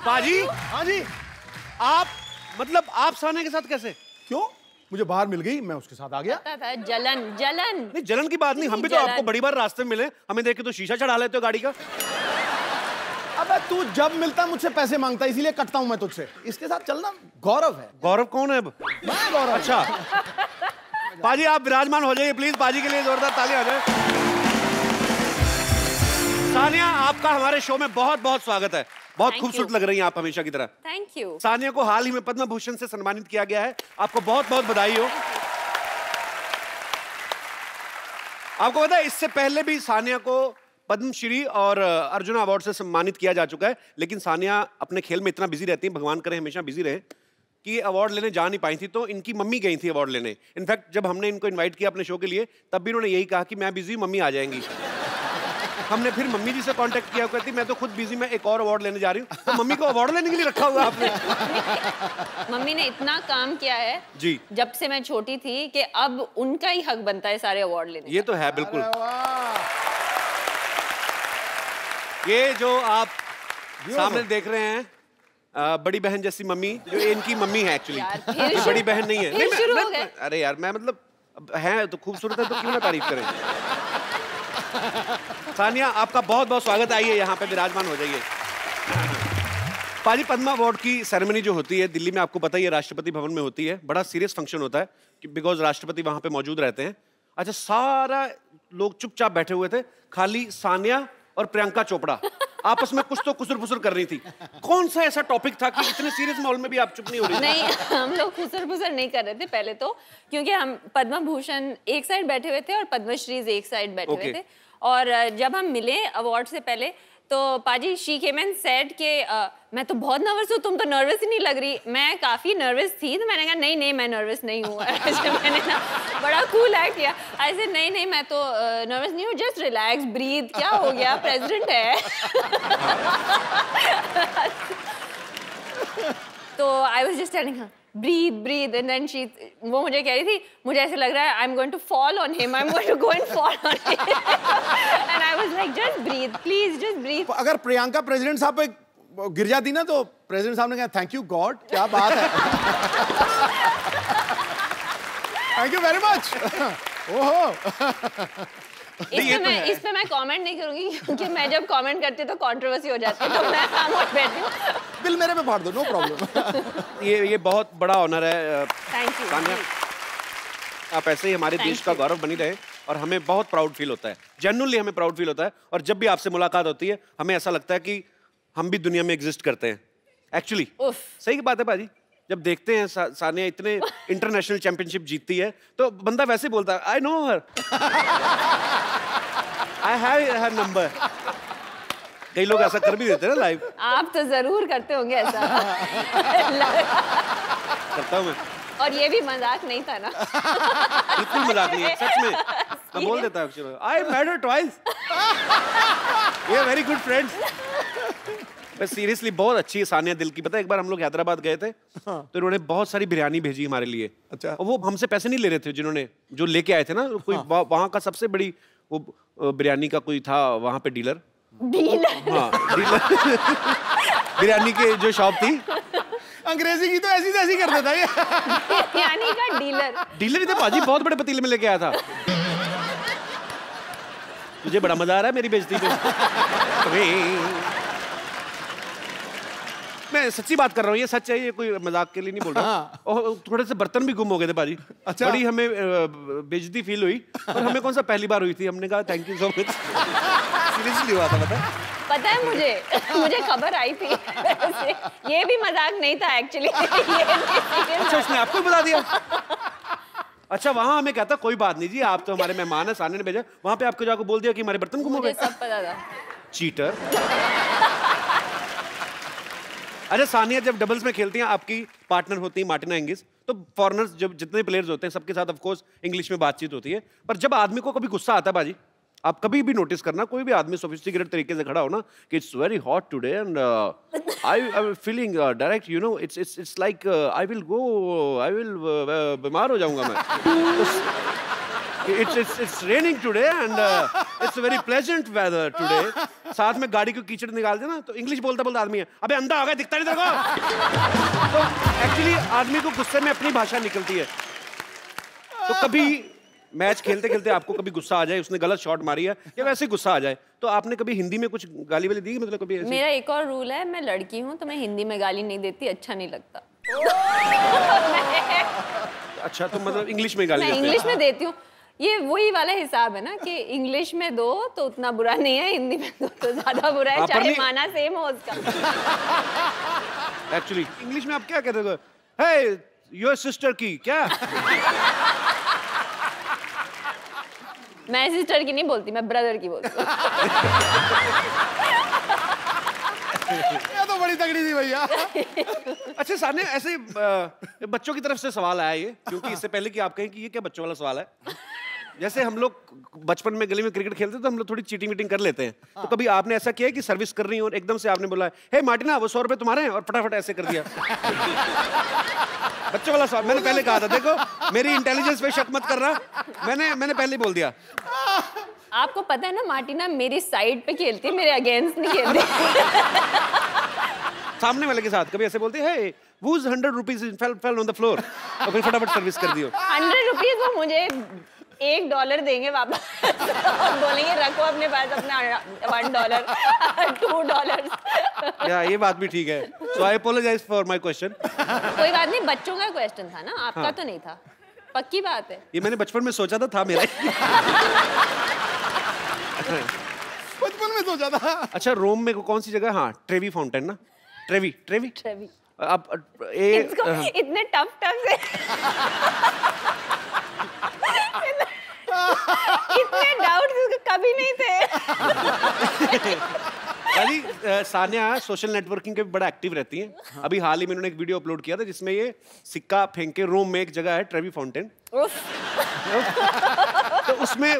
पाजी। हाँ जी। आप मतलब आप सानिया के साथ कैसे? क्यों? मुझे बाहर मिल गई, मैं उसके साथ आ गया। पता था, जलन जलन। नहीं जलन की बात नहीं, हम भी तो आपको बड़ी बार रास्ते में मिले, हमें देख के तो शीशा चढ़ा लेते हो गाड़ी का। अबे तू जब मिलता मुझसे पैसे मांगता, इसीलिए कटता हूं मैं तुझसे। इसके साथ चलना गौरव है। गौरव कौन है अब? मैं गौरव। अच्छा पाजी आप विराजमान हो जाइए प्लीज, पाजी के लिए जोरदार तालियां हो जाए। सानिया आपका हमारे शो में बहुत बहुत स्वागत है। बहुत खूबसूरत लग रही हैं आप हमेशा की तरह। Thank you. सानिया को हाल ही में पद्म भूषण से सम्मानित किया गया है, आपको बहुत बहुत बधाई हो। आपको पता है इससे पहले भी सानिया को पद्मश्री और अर्जुन अवार्ड से सम्मानित किया जा चुका है, लेकिन सानिया अपने खेल में इतना बिजी रहती है, भगवान करे हमेशा बिजी रहे, कि अवार्ड लेने जा नहीं पाई थी। तो इनकी मम्मी गई थी अवार्ड लेने। इनफैक्ट जब हमने इनको इनवाइट किया अपने शो के लिए, तब भी इन्होंने यही कहा कि मैं बिजी हूं, मम्मी आ जाएंगी। हमने फिर मम्मी जी से कांटेक्ट किया, कहती मैं तो खुद बिजी, मैं एक और अवार्ड लेने जा रही हूँ। तो मम्मी को अवार्ड लेने के लिए रखा हुआ आपने? मम्मी ने इतना काम किया है जी जब से मैं छोटी थी कि अब उनका ही हक बनता है सारे अवार्ड लेने। ये तो है बिल्कुल। ये जो आप सामने देख रहे हैं बड़ी बहन जैसी मम्मी, जो इनकी मम्मी है एक्चुअली, ये बड़ी बहन नहीं है। शुरू हो गए। अरे यार मैं मतलब है तो खूबसूरत है तो क्यों ना तारीफ करें। सानिया आपका बहुत बहुत स्वागत, आइए यहाँ पे विराजमान हो जाइए। पाजी पद्मा अवार्ड की सेरेमनी जो होती है दिल्ली में, आपको पता ही है राष्ट्रपति भवन में होती है। बड़ा सीरियस फंक्शन होता है बिकॉज राष्ट्रपति वहां पे मौजूद रहते हैं। अच्छा सारा लोग चुपचाप बैठे हुए थे, खाली सानिया और प्रियंका चोपड़ा आपस में कुछ तो कुसुर-फुसुर कर रही थी। कौन सा ऐसा टॉपिक था कि इतने सीरियस माहौल में भी आप चुप नहीं हो रही थी? नहीं, हम लोग खुसर-फुसर नहीं कर रहे थे पहले तो, क्योंकि हम पद्म भूषण एक साइड बैठे हुए थे और पद्मश्री एक साइड बैठे हुए थे। और जब हम मिले अवार्ड से पहले तो पाजी शी केम एंड सेड के मैं तो बहुत नर्वस हूँ, तुम तो नर्वस ही नहीं लग रही। मैं काफ़ी नर्वस थी, तो मैंने कहा नहीं नहीं मैं नर्वस नहीं हूँ। मैंने ना बड़ा कूल एक्ट किया। ऐसे नहीं नहीं मैं तो नर्वस नहीं हूँ, जस्ट रिलैक्स ब्रीथ, क्या हो गया प्रेसिडेंट है। तो I was just telling her breathe breathe and then वो मुझे कह रही थी मुझे ऐसे लग रहा है I'm going to fall on him, I'm going to go and fall on him and I was like just breathe please just breathe। अगर प्रियंका प्रेसिडेंट साहब पे गिर जाती ना तो प्रेसिडेंट साहब ने कहा थैंक यू गॉड, क्या बात है। Thank you very much. ओहो इस पे मैं कमेंट नहीं करूंगी क्योंकि मैं जब कमेंट करती हूँ तो कंट्रोवर्सी हो जाती है, तो मैं खामोश बैठी हूँ। बिल मेरे पे फाड़ दो, नो प्रॉब्लम। ये बहुत बड़ा ऑनर है। थैंक यू सानिया आप ऐसे ही हमारे देश का गौरव बनी रहे और हमें बहुत प्राउड फील होता है, जेन्युइनली हमें प्राउड फील होता है। और जब भी आपसे मुलाकात होती है हमें ऐसा लगता है कि हम भी दुनिया में एग्जिस्ट करते हैं एक्चुअली। सही बात है पाजी, जब देखते हैं सानिया इतने इंटरनेशनल चैंपियनशिप जीतती है तो बंदा वैसे बोलता है I know her, I have her number. कई लोग ऐसा कर भी देते हैं ना लाइव। आप तो जरूर करते होंगे ऐसा। करता हूँ मैं। और ये भी मजाक नहीं था ना? बिल्कुल मजाक नहीं है, सच में मैं बोल देता हूँ। I met her twice, we are very good friends. बस सीरियसली बहुत अच्छी है सानिया दिल की। पता है एक बार हम लोग हैदराबाद गए थे तो इन्होंने बहुत सारी बिरयानी भेजी हमारे लिए। अच्छा। और वो हमसे पैसे नहीं ले रहे थे, जिन्होंने जो लेके आए थे ना कोई वहाँ का सबसे बड़ी वो बिरयानी का कोई था वहाँ पे डीलर। हाँ डीलर बिरयानी के जो शॉप थी। अंग्रेजी की तो ऐसी तैसी कर देता है। बिरयानी का डीलर ही थे पाजी, बहुत बड़े पतीले में लेके आया था। मुझे बड़ा मजा आ रहा है मेरी बेइज्जती पे। मैं सच्ची बात कर रहा हूँ, ये सच है, ये कोई मजाक के लिए नहीं बोल रहा। और थोड़े से बर्तन भी गुम हो गए थे बाजी। अच्छा। बड़ी हमें बेइज्जती फील हुई और हमें कौन सा पहली बार हुई थी। हमने कहा thank you so much. Seriously हुआ था पता है मुझे खबर आई थी। ये भी मजाक नहीं था एक्चुअली। अच्छा उसने आपको बता दिया? अच्छा वहाँ हमें कहता कोई बात नहीं जी आप तो हमारे मेहमान है, सानिया ने भेजा। वहाँ पे आपको जाकर बोल दिया कि हमारे बर्तन गुम हो गए। सब पता था। चीटर। अच्छा सानिया जब डबल्स में खेलती हैं आपकी पार्टनर होती है मार्टिना हिंगिस, तो फॉरेनर्स जब जितने प्लेयर्स होते हैं सबके साथ ऑफ कोर्स इंग्लिश में बातचीत होती है, पर जब आदमी को कभी गुस्सा आता है बाजी, आप कभी भी नोटिस करना कोई भी आदमी सोफिस्टिकेटेड तरीके से खड़ा हो ना कि it's very hot today and I am feeling direct you know it's like I will बीमार हो जाऊंगा मैं। It's raining today and it's a very pleasant weather today. साथ में गाड़ी को कीचड़ निकाल देना तो इंग्लिश बोलता बोलता आदमी है अबे अंधा हो गया दिखता नहीं तेरे को। तो एक्चुअली आदमी को गुस्से में अपनी भाषा निकलती है। तो कभी मैच खेलते खेलते आपको कभी गुस्सा आ जाए, उसने गलत शॉट मारी है या वैसे ही गुस्सा आ जाए, तो आपने कभी हिंदी में कुछ गाली वाली दी? मतलब कभी ऐसे? मेरा एक और रूल है, मैं लड़की हूँ तो मैं हिंदी में गाली नहीं देती, अच्छा नहीं लगता। अच्छा, तो मतलब इंग्लिश में गाली मैं इंग्लिश में देती हूँ। ये वही वाला हिसाब है ना कि इंग्लिश में दो तो उतना बुरा नहीं है, हिंदी में दो तो ज्यादा बुरा है, चाहे माना सेम हो उसका। एक्चुअली इंग्लिश में आप क्या कहते हो? हे योर सिस्टर की क्या? मैं सिस्टर की नहीं बोलती, मैं ब्रदर की बोलती हूँ। ये तो बड़ी तगड़ी थी भैया। अच्छा सामने ऐसे बच्चों की तरफ से सवाल आया ये, क्योंकि इससे पहले कि आप कहें कि ये क्या बच्चों वाला सवाल है, जैसे हम लोग बचपन में गली में क्रिकेट खेलते तो हम लोग थोड़ी चीटिंग वीटिंग कर लेते हैं। तो कभी आपने ऐसा किया कि सर्विस कर रही हो और एकदम से आपने बोला हे मार्टिना वो 100 रुपए तुम्हारे हैं, और फटाफट ऐसे कर दिया? बच्चों वाला सवाल। मैंने पहले कहा था, देखो मेरी इंटेलिजेंस पे शक मत कर रहा, मैंने पहले ही बोल दिया। आपको पता है ना मार्टिना मेरी साइड पे खेलती है, मेरे अगेंस्ट नहीं खेलती। सामने वाले के साथ कभी ऐसे बोलते हैं हे whose 100 rupees fell on the floor, और फिर फटाफट सर्विस कर दियो। 100 रुपीज वो मुझे $1 देंगे वापस और बोलेंगे रखो अपने पास अपना $1 $2। या ये बात भी ठीक है। So I apologize for my question। कोई बात नहीं, बच्चों का क्वेश्चन था ना, आपका हाँ। तो नहीं था, पक्की बात है। ये मैंने बचपन में सोचा था मेरा। बचपन में सोचा था। अच्छा रोम में कौन सी जगह? हाँ ट्रेवी फाउंटेन ना, ट्रेवी। आप इतने टफ से इतने डाउट्स कभी नहीं थे। यानी सानिया सोशल नेटवर्किंग के भी बड़ा एक्टिव रहती हैं। अभी हाल ही में उन्होंने एक वीडियो अपलोड किया था जिसमें ये सिक्का फेंक के, रोम में एक जगह है ट्रेवी फाउंटेन, तो उसमें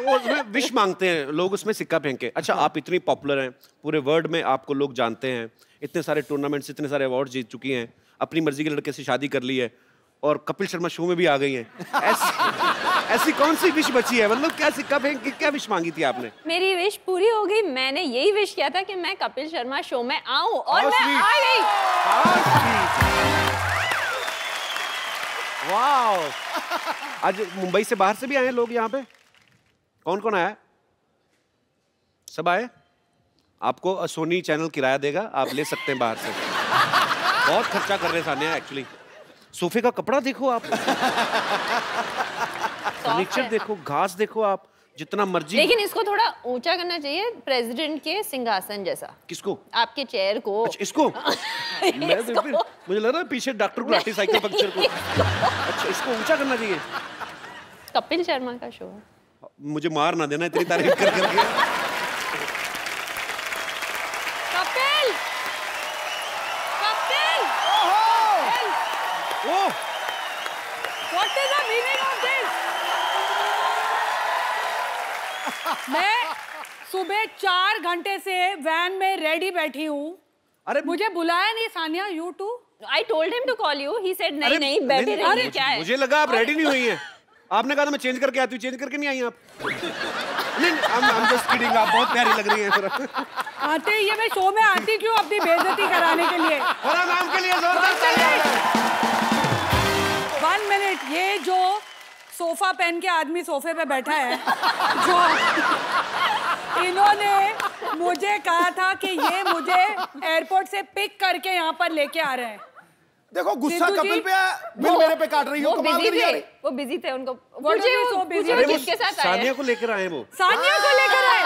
विश मांगते हैं लोग, उसमें सिक्का फेंक के। अच्छा आप इतनी पॉपुलर हैं, पूरे वर्ल्ड में आपको लोग जानते हैं, इतने सारे टूर्नामेंट्स, इतने सारे अवार्ड जीत चुकी हैं, अपनी मर्जी के लड़के से शादी कर ली है और कपिल शर्मा शो में भी आ गई हैं। ऐसी कौन सी विश बची है? मतलब क्या सिक्का फेंक के क्या विश मांगी थी आपने? मेरी विश पूरी हो गई, मैंने यही विश किया था कि मैं कपिल शर्मा शो में आऊं और मैं आ गई। वाओ। आज मुंबई से बाहर से भी आए लोग यहाँ पे? कौन कौन आया? सब आए? आपको सोनी चैनल किराया देगा, आप ले सकते हैं बाहर से। बहुत खर्चा कर रहे सानिया एक्चुअली। सोफे का कपड़ा देखो आप, फर्नीचर देखो, घास देखो आप, जितना मर्जी। लेकिन इसको थोड़ा ऊंचा करना चाहिए, प्रेसिडेंट के सिंहासन जैसा। किसको? आपके चेयर को। अच्छा इसको? मुझे लग रहा है पीछे डॉक्टर गुलाटी साइकिल पंक्चर को। अच्छा इसको ऊंचा करना चाहिए। कपिल शर्मा का शो। मुझे मार ना देना इतनी तारीफ कर करके। कपिल! कपिल! ओह! What is the meaning of this? मैं सुबह 4 घंटे से वैन में रेडी बैठी हूँ। अरे मुझे बुलाया नहीं Sania, you too? I told him to call you. He said नहीं बैठे रहिए। क्या है? मुझे लगा आप रेडी नहीं हुई हैं। आपने कहा था मैं चेंज करके आती हूँ, चेंज करके नहीं आई आप। नहीं, I'm just kidding, आप बहुत प्यारी लग रही हैं। आते ही ये मैं शो में आती क्यों अपनी बेइज्जती कराने के लिए? और नाम के लिए जोरदार तालियां। 1 मिनट, ये जो सोफा पहन के आदमी सोफे पे बैठा है, जो इन्होंने मुझे कहा था कि ये मुझे एयरपोर्ट से पिक करके यहाँ पर लेके आ रहे हैं। देखो गुस्सा कपिल पे है, बिल मेरे पे काट रही हो। कमाल कर रही है। वो बिजी थे, उनको मुझे वो किसके साथ आए? सानिया को लेकर आए वो। सानिया को लेकर आए।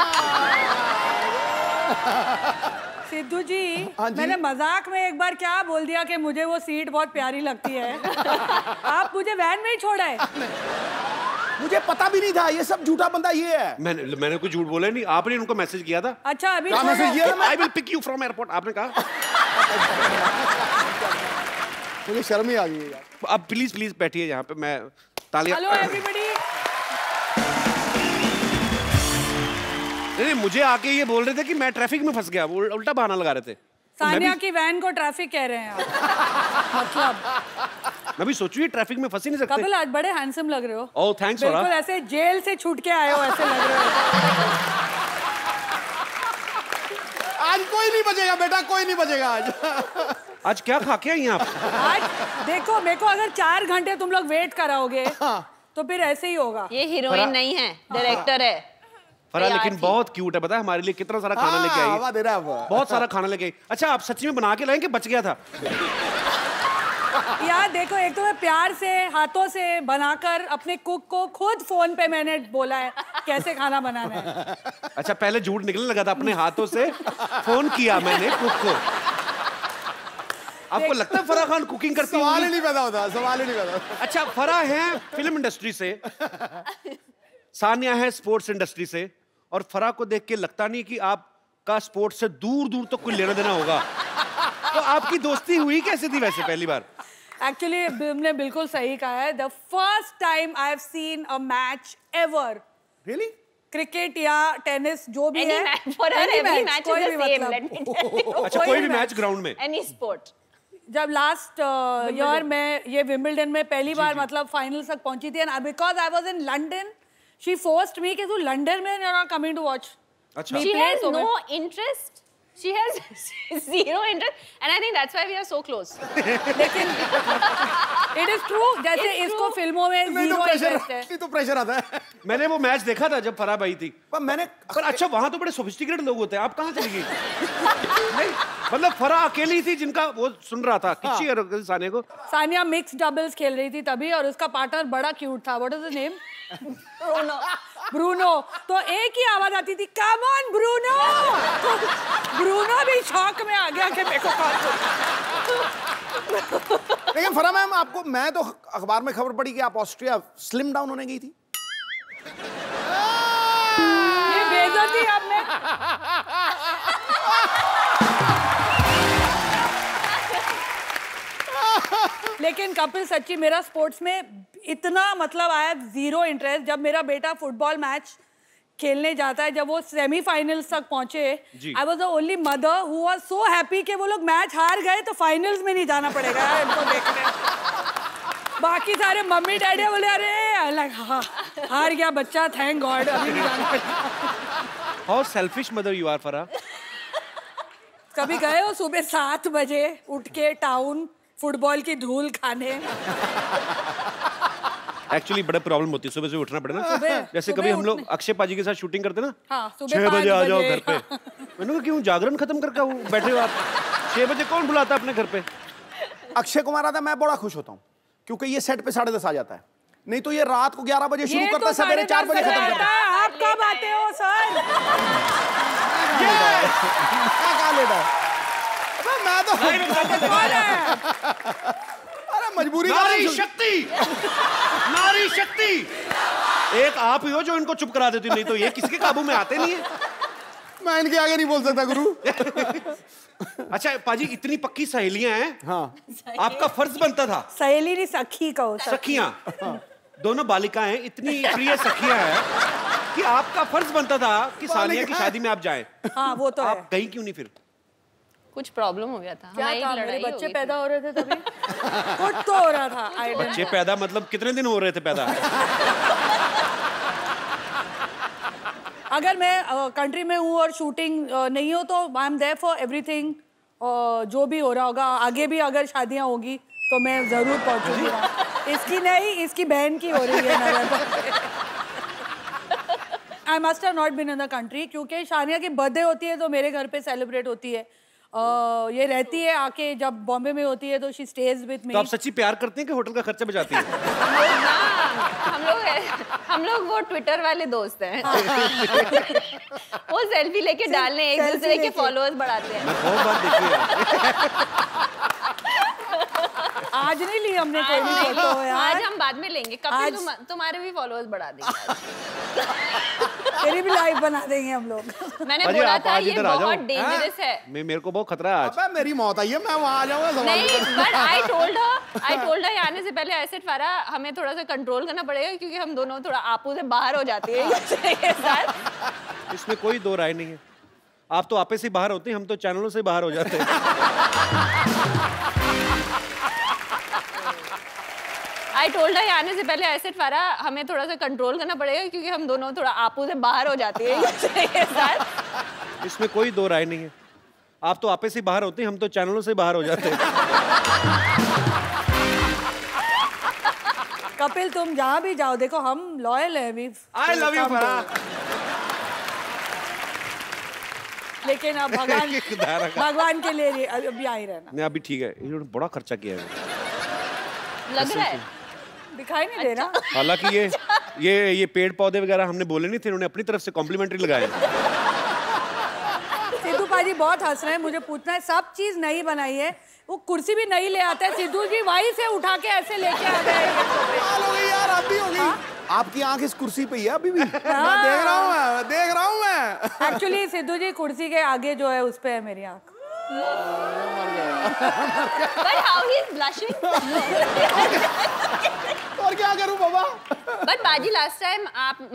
सिद्धू जी, मैंने मजाक में एक बार क्या बोल दिया कि मुझे वो सीट बहुत प्यारी लगती है। आप मुझे वैन में ही छोड़ा है। मुझे पता भी नहीं था, ये सब झूठा बंदा ये है। मैंने कुछ झूठ बोला नहीं, आपने उनको मैसेज किया था। अच्छा अभी क्या मैसेज किया था? I will pick you from airport, आपने कहा। मुझे शर्म ही आ गई है यार। अब प्लीज प्लीज बैठिए यहाँ पे, मैं तालियां। Hello everybody. नहीं मुझे आके ये बोल रहे थे कि मैं ट्रैफिक में फंस गया, वो उल्टा बहाना लगा रहे थे। सानिया की वैन को ट्रैफिक कह रहे हैं आप। मतलब मैं भी सोचू ये ट्रैफिक में फंस ही नहीं सकते। कपिल आज बड़े हैंडसम लग रहे हो। ओह थैंक्स फॉर। बिल्कुल ऐसे जेल से छूट के आए हो ऐसे लग रहे हो। आज कोई नहीं बचेगा बेटा, कोई नहीं बचेगा आज। आज क्या खा के आई हैं आप? आज देखो मेरे को अगर 4 घंटे तुम लोग वेट कराओगे तो फिर ऐसे ही होगा। ये हीरोइन नहीं है, डायरेक्टर है। फरा लेकिन बहुत क्यूट है, पता है हमारे लिए कितना सारा खाना लेके आई है। दे रहा है बहुत सारा खाना लेके आई। अच्छा आप सच्ची में बना के लाएंगे? बच गया था यार देखो, एक तो मैं प्यार से हाथों से बनाकर अपने कुक को खुद फोन पे मैंने बोला है कैसे खाना बनाना है। अच्छा पहले झूठ निकलने लगा था, अपने हाथों से फोन किया मैंने कुक को। आपको लगता है फराह खान कुकिंग करती है? सवाल ही नहीं पैदा होता, सवाल ही नहीं पैदा होता। अच्छा फराह है फिल्म इंडस्ट्री से, सानिया है स्पोर्ट्स इंडस्ट्री से, और फराह को देख के लगता नहीं कि आपका स्पोर्ट्स से दूर दूर तक कोई लेना देना होगा। तो आपकी दोस्ती हुई कैसे थी वैसे पहली बार? एक्चुअली तुमने बिल्कुल सही कहा है। The first time I have seen a match ever, really, cricket या टेनिस जो भी Any है, match, for her, every match कोई is भी the same, मतलब। let me tell you. अच्छा कोई भी मैच ग्राउंड में? Any sport. जब लास्ट ईयर मैं ये विंबलडन में पहली बार मतलब फाइनल तक पहुंची थी, and because I was in London, she forced me कि तू लंदन में you are coming to watch. अच्छा She has no interest. She has zero interest, and I think that's why we are so close. लेकिन it is true, जैसे It's इसको true. फिल्मों में नहीं तो जीरो प्रेशर, इंटरेस्ट है। नहीं तो प्रेशर आता है। मैंने वो मैच देखा था जब फराह आई थी, पर मैंने पर अच्छा वहां तो बड़े सोफिस्टिकेटेड लोग होते हैं, आप कहाँ चली गई? नहीं मतलब फराह अकेली थी जिनका वो सुन रहा था किच्ची और सानिया को। सानिया मिक्स डबल्स खेल रही थी तभी, और उसका पार्टनर बड़ा क्यूट था। What is the name? Bruno. तो एक ही आवाज आती थी, कम ऑन ब्रूनो। ब्रूनो भी शॉक में आ गया कि मेरे को कॉल। लेकिन फराह मैम आपको, मैं तो अखबार में खबर पड़ी कि आप ऑस्ट्रिया स्लिम डाउन होने गई थी। ये बेइज्जती आपने। लेकिन कपिल सच्ची मेरा स्पोर्ट्स में इतना मतलब आया जीरो इंटरेस्ट। जब मेरा बेटा फुटबॉल मैच खेलने जाता है, जब वो सेमीफाइनल्स तक पहुंचे, I was the only mother who was so happy कि वो लोग मैच हार गए तो फाइनल्स में नहीं जाना पड़ेगा यार इनको देखने। बाकी सारे मम्मी डैडी बोले अरे लाइक हाँ हार गया बच्चा, थैंक गॉड, अभी नहीं जाना पड़ेगा। How selfish mother you are Farah. कभी गए हो सुबह 7 बजे उठ के टाउन फुटबॉल की धूल खाने? एक्चुअली बड़ा प्रॉब्लम होती है सुबह से उठना पड़े ना। जैसे कभी हम लोग अक्षय पाजी के साथ शूटिंग करते ना, हाँ, 6 बजे आ जाओ घर पे। मैंने कहा क्यों जागरण खत्म करके बैठे हो आप? 6 बजे कौन बुलाता है अपने घर पे? अक्षय कुमार आता, मैं बड़ा खुश होता हूँ क्योंकि ये सेट पे 10:30 आ जाता है। नहीं तो ये रात को 11 बजे शुरू करता है, सवेरे 4 बजे खत्म करता है। आप कब आते हो सर? क्या लेता है? मैं तो अरे मजबूरी नारी शक्ति, नारी शक्ति। एक आप ही हो जो इनको चुप करा देती, नहीं तो ये किसके काबू में आते नहीं है। मैं इनके आगे नहीं बोल सकता गुरु। अच्छा पाजी इतनी पक्की सहेलियां हैं, हाँ आपका फर्ज बनता था। सहेली नहीं सखी कहो। सखियां, दोनों बालिकाएं इतनी प्रिय सखियां हैं कि आपका फर्ज बनता था कि सानिया की शादी में आप जाएं। हाँ वो तो आप गई क्यों नहीं फिर? कुछ प्रॉब्लम हो गया था, क्या हमारी था? लड़ाई मेरे हो बच्चे गई पैदा हो रहे थे तभी। कुछ तो हो रहा था। I don't बच्चे know। पैदा मतलब कितने दिन हो रहे थे पैदा? अगर मैं कंट्री में हूँ और शूटिंग नहीं हो तो I am there for everything. जो भी हो रहा होगा आगे भी, अगर शादियाँ होगी तो मैं जरूर पहुँचूंगी। इसकी नहीं, इसकी बहन की हो रही है। I must have not been in the country क्योंकि शानिया की बर्थडे होती है तो मेरे घर पे सेलिब्रेट होती है। ये रहती है आके, जब बॉम्बे में होती है तो शी स्टेज विद मी। तो आप सच्ची प्यार करते हैं कि होटल का खर्चा बचाती हैं? हम लोग वो ट्विटर वाले दोस्त हैं। वो सेल्फी लेके डालने, एक दूसरे के फॉलोअर्स बढ़ाते हैं। मैं बहुत बार देखी है। आज नहीं ली हमने कोई भी फोटो यार। आज हम बाद में लेंगे। कपिल तुम्हारे भी फॉलोअर्स बढ़ा देंगे। तेरी भी लाइव बना देंगे हम लोग। मैंने अजी, बोला आप था आज ये इधर आ जाओ। बहुत डेंजरस है। मेरे को बहुत खतरा है आज। अबे मेरी मौत आई है, मैं वहां आ जाऊंगा सवाल नहीं, बट आई टोल्ड हर आने से पहले ऐसे फरा हमें थोड़ा सा कंट्रोल करना पड़ेगा क्योंकि हम दोनों थोड़ा आपू से बाहर हो जाते हैं के साथ। इसमें कोई दो राय नहीं है। आप तो आपे से बाहर होते हैं, हम तो चैनलों से बाहर हो जाते हैं। I told her आने से पहले I said फारा हमें थोड़ा सा कंट्रोल करना पड़ेगा क्योंकि हम दोनों थोड़ा आपू से बाहर हो जाते हैं के साथ। इसमें कोई दो राय नहीं है। आप तो आपे से बाहर होते हैं, हम तो चैनलों से बाहर हो जाते हैं। कपिल तुम जहाँ भी जाओ देखो हम लॉयल है अभी। I love you फारा। लेकिन अब भगवान के लिए अभी आ ही रहना। नहीं अभी ठीक है, इन्होंने बड़ा खर्चा किया है। लग रहा है दिखाई नहीं दे रहा। हालांकि ये पेड़ पौधे वगैरह हमने बोले नहीं थे, इन्होंने अपनी तरफ से कॉम्प्लीमेंट्री लगाए। सिद्धू पाजी बहुत हंस रहे हैं, मुझे पूछना है सब चीज नई बनाई है, वो कुर्सी भी नहीं ले आते हैं, सिद्धू जी वहीं से उठा के ऐसे लेके आ गए। हो गई यार, आप भी हो गई। आपकी आंख इस कुर्सी पे ही है अभी भी। मैं देख रहा हूँ मैं। एक्चुअली सिद्धू जी कुर्सी के आगे जो है उस पे है मेरी आंख। But how he's blushing? और क्या करूं बाबा? But बाजी लास्ट टाइम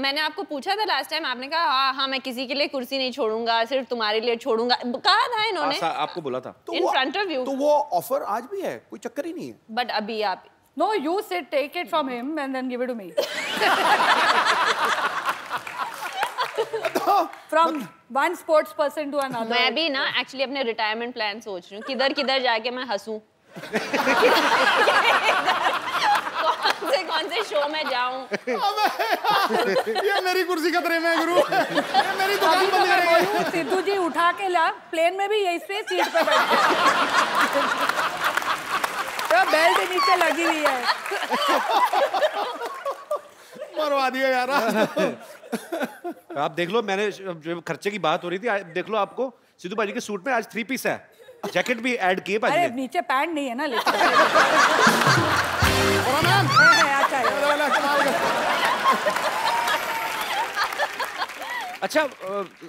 मैंने आपको पूछा था लास्ट टाइम, आपने कहा हाँ मैं किसी के लिए कुर्सी नहीं छोड़ूंगा, सिर्फ तुम्हारे लिए छोड़ूंगा, कहा था इन्होंने। आपको बोला था। In front of you. तो वो ऑफर आज भी है, कोई चक्कर ही नहीं है। But अभी आप No, you sit, take it from him and then give it to me. From one sports person to another. मैं भी ना एक्चुअली अपने रिटायरमेंट प्लान सोच रही हूँ, किधर जाके मैं हंसूं। कौन से शो में जाऊं। ये मेरी कुर्सी खतरे में गुरु। ये मेरी दुकान बंद करेंगे। सिद्धू जी उठा के ला, प्लेन में भी यही से सीट पे बैठे। तो बेल्ट नीचे लगी हुई है। मरवा दिया यार। आप देख लो, मैंने जो खर्चे की बात हो रही थी, देख लो आपको सिद्धू पाजी के सूट में आज 3 पीस है, जैकेट भी ऐड किए पाजी अरे ने। नीचे पैंट नहीं है ना लेकिन। अच्छा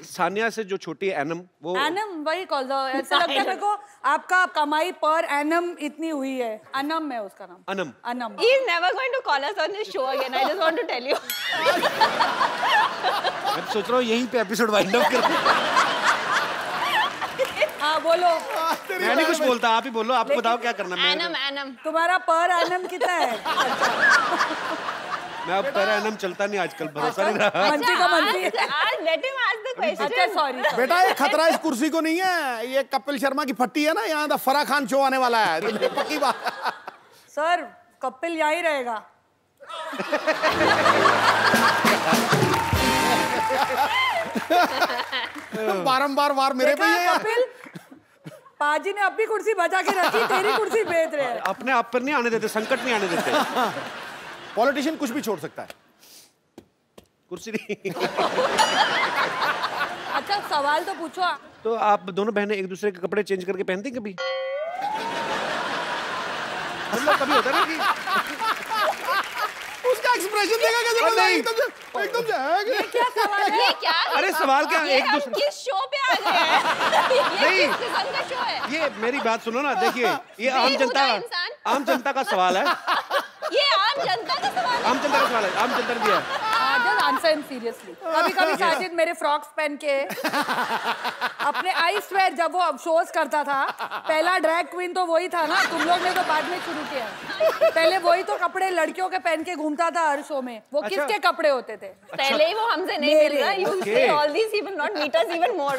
सानिया से जो छोटी है एनम, वो एनम वही कॉल दो, ऐसा लगता है मेरे को आपका कमाई पर एनम इतनी हुई है। अनम है उसका नाम। Anam. He is never going to call us on this show again. I just want to tell you. मैं सोच रहा हूँ यहीं पे एपिसोड वाइंड अप कर। हाँ बोलो। मैं नहीं कुछ बोलता, आप ही बोलो, आपको बताओ क्या करना है। एनम तुम्हारा पर एनम कितना है? मैं अब पर एनम चलता नहीं आजकल, भरोसा नहीं रहा। मंत्री का मंत्री। आज let him ask the question. अच्छा सॉरी। बेटा ये खतरा इस कुर्सी को नहीं है, ये कपिल शर्मा की फट्टी है ना, यहाँ दा फराह खान शो आने वाला है, पक्की बात। सर कपिल यहीं रहेगा। बारंबार वार मेरे पे ही है यार। कपिल पाजी ने अपनी कुर्सी बचा के रखी, तेरी कुर्सी बेच रहे हैं। अपने आप पर नहीं आने देते, संकट नहीं आने देते। पॉलिटिशियन कुछ भी छोड़ सकता है, कुर्सी नहीं। अच्छा सवाल तो पूछो। तो आप दोनों बहनें एक दूसरे के कपड़े चेंज करके पहनती कभी? मतलब कभी होता ना कि उसका एक्सप्रेशन देखा कैसे बना, एकदम से ये क्या सवाल है? ये क्या? अरे सवाल क्या, ये एक हम दूसरे किस शो पे आ गए हैं? ये किस किस्म का शो है? ये मेरी बात सुनो ना, देखिए ये आम जनता का सवाल है। ये आम जनता का सवाल है। आम जनता का सवाल है, आम जनता ने दिया। Just answer him seriously. कभी साजिद मेरे फ्रॉक्स पहन के अपने आई स्वेयर जब वो शोज करता था, पहला ड्रैग क्वीन तो वही था ना, तुम लोग ने तो बाद में शुरू किया। पहले वही तो कपड़े लड़कियों के पहन के घूमता था हर शो में। वो किसके कपड़े होते थे? पहले ही वो हमसे नहीं मिल रहा। You say all these he will not meet us even more.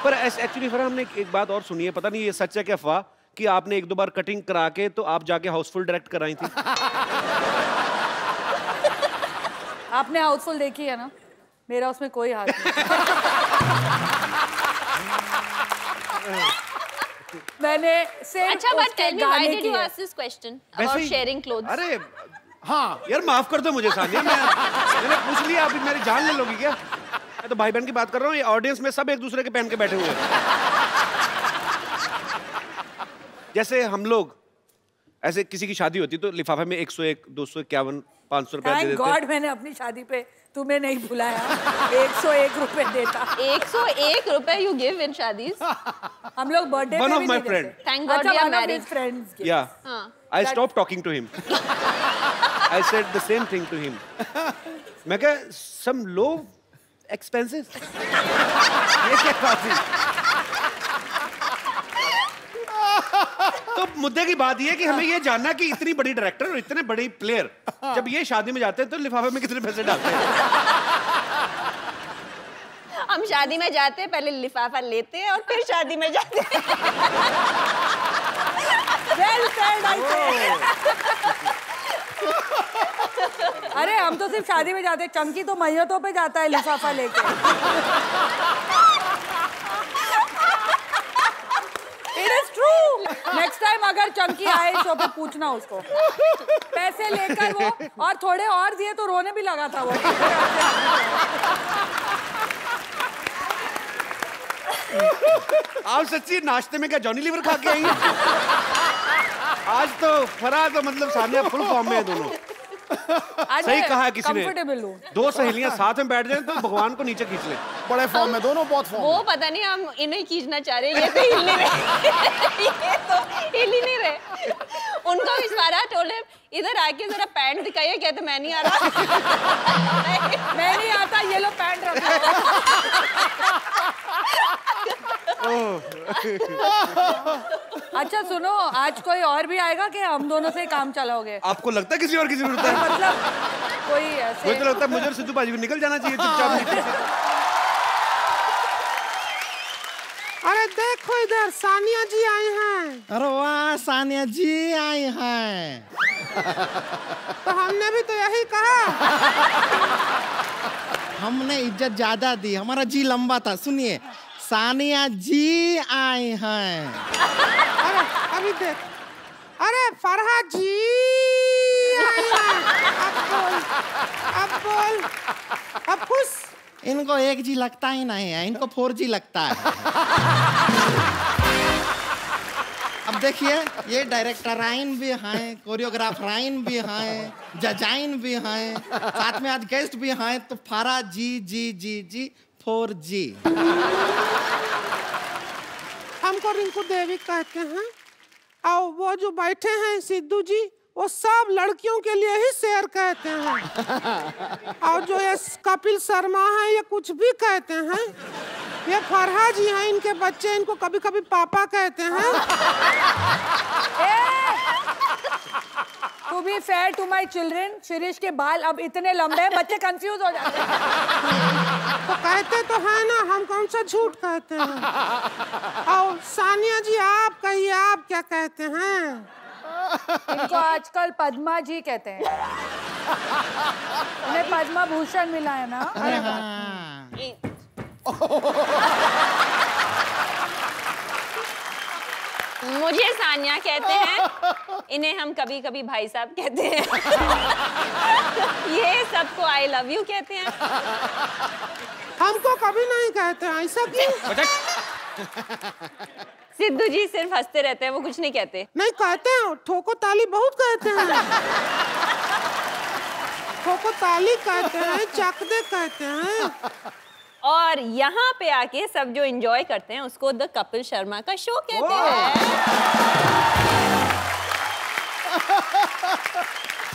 पर एक्चुअली फिर हमने एक बात और सुनी है, पता नहीं ये सच है कि अफवाह, कि आपने 1-2 बार कटिंग करा के तो आप जाके हाउसफुल डायरेक्ट कराई थी। आपने हाउसफुल देखी है ना, मेरा उसमें कोई हाथ नहीं। मैंने अच्छा but tell me why did you ask this question about sharing clothes? अरे हाँ यार माफ कर दो मुझे सानिया, मैंने पूछ लिया, अभी मेरी जान ले लोगी क्या? मैं तो भाई बहन की बात कर रहा हूँ, ये ऑडियंस में सब एक दूसरे के पहन के बैठे हुए हैं। जैसे हम लोग ऐसे किसी की शादी होती तो लिफाफे में 101, 251, 500 रुपए दे देते। गॉड मैंने अपनी शादी पे तुम्हें नहीं बुलाया। 101 रुपए देता। 101 रुपए यू गिव इन शादीज? हम लोग बर्थडे One पे of भी my नहीं friend. देते। Thank God अच्छा, we are one of married. his friends gave. Yeah. I stopped talking to him. I said the same thing to him. मैं कहा some low expenses. ये क्या बात है? तो तो मुद्दे की बात ये है कि हमें ये जानना कि इतनी बड़ी डायरेक्टर और इतने बड़ी प्लेयर जब ये शादी में जाते हैं तो लिफाफे में कितने पैसे डालते हैं? हम शादी में जाते हैं, पहले लिफाफा लेते हैं और फिर शादी में जाते हैं। Well said, I say. अरे हम तो सिर्फ शादी में जाते हैं, चंकी तो मैयतों पे जाता है लिफाफा लेके। It is true. Next time अगर चंकी आए शो पे पूछना उसको। पैसे लेकर वो और थोड़े और दिए तो रोने भी लगा था वो। आप सच्ची नाश्ते में क्या जॉनी लीवर खा के आई हैं? आज तो फराह तो मतलब सानिया फुल फॉर्म में है दोनों। सही कहा है किसी ने, दो सहेलियां साथ में बैठ जाएं तो भगवान को नीचे खींच ले। बड़े फॉर्म में दोनों, बहुत फॉर्म। वो पता नहीं हम इन्हें खींचना चाह रहे हैं, ये तो हिल नहीं रहे। ये तो हिल ही नहीं रहे। उनको इशारा टोले इधर आके जरा पैंट दिखाइए, कहते मैं नहीं आ रहा। मैं नहीं आता, ये लो पैंट रखो। अच्छा सुनो, आज कोई और भी आएगा कि हम दोनों से काम चलाओगे? आपको लगता है किसी और की जरूरत है? मतलब कोई ऐसे? मुझे तो लगता है मुझे और सिद्धू बाजी को निकल जाना चाहिए चुपचाप। अरे देखो इधर सानिया जी आई हैं। अरे वाह, सानिया जी आई हैं। तो हमने भी तो यही कहा। हमने इज्जत ज्यादा दी, हमारा जी लंबा था। सुनिए, सानिया जी आई हैं। अरे अभी देख, अरे फरहा जी आई हैं। अब बोल, अब खुश। इनको 1G लगता ही नहीं है, इनको 4G लगता है। अब देखिए, ये डायरेक्टराइन भी हैं, कोरियोग्राफराइन भी हैं, जजाइन भी हैं, साथ में आज गेस्ट भी हैं, तो फरा जी 4G। हमको रिंकू देवी कहते हैं, और वो जो बैठे हैं सिद्धू जी, वो सब लड़कियों के लिए ही शेर कहते हैं। और जो ये कपिल शर्मा है, ये कुछ भी कहते हैं। ये फरहा जी हैं, इनके बच्चे इनको कभी कभी पापा कहते हैं। To be fair to my children, Shirish के बाल अब इतने लंबे हैं, बच्चे कंफ्यूज हो जाते हैं। तो कहते तो है ना, हम कौन सा झूठ कहते हैं। और सानिया जी आप कहिए, आप क्या कहते हैं? इनको आजकल पद्मा जी कहते हैं। उन्हें पद्मा भूषण मिला है ना। अरे हाँ। मुझे सानिया कहते हैं, इन्हें हम कभी कभी भाई साहब कहते हैं। ये सबको आई लव यू कहते हैं। हमको कभी नहीं कहते हैं, ऐसा क्यों? सिद्धू जी सिर्फ हंसते रहते हैं, वो कुछ नहीं कहते। नहीं कहते हैं, ठोको ताली बहुत कहते हैं। ठोको ताली कहते हैं, चकदे कहते हैं। और यहाँ पे आके सब जो एंजॉय करते हैं उसको द कपिल शर्मा का शो कहते हैं।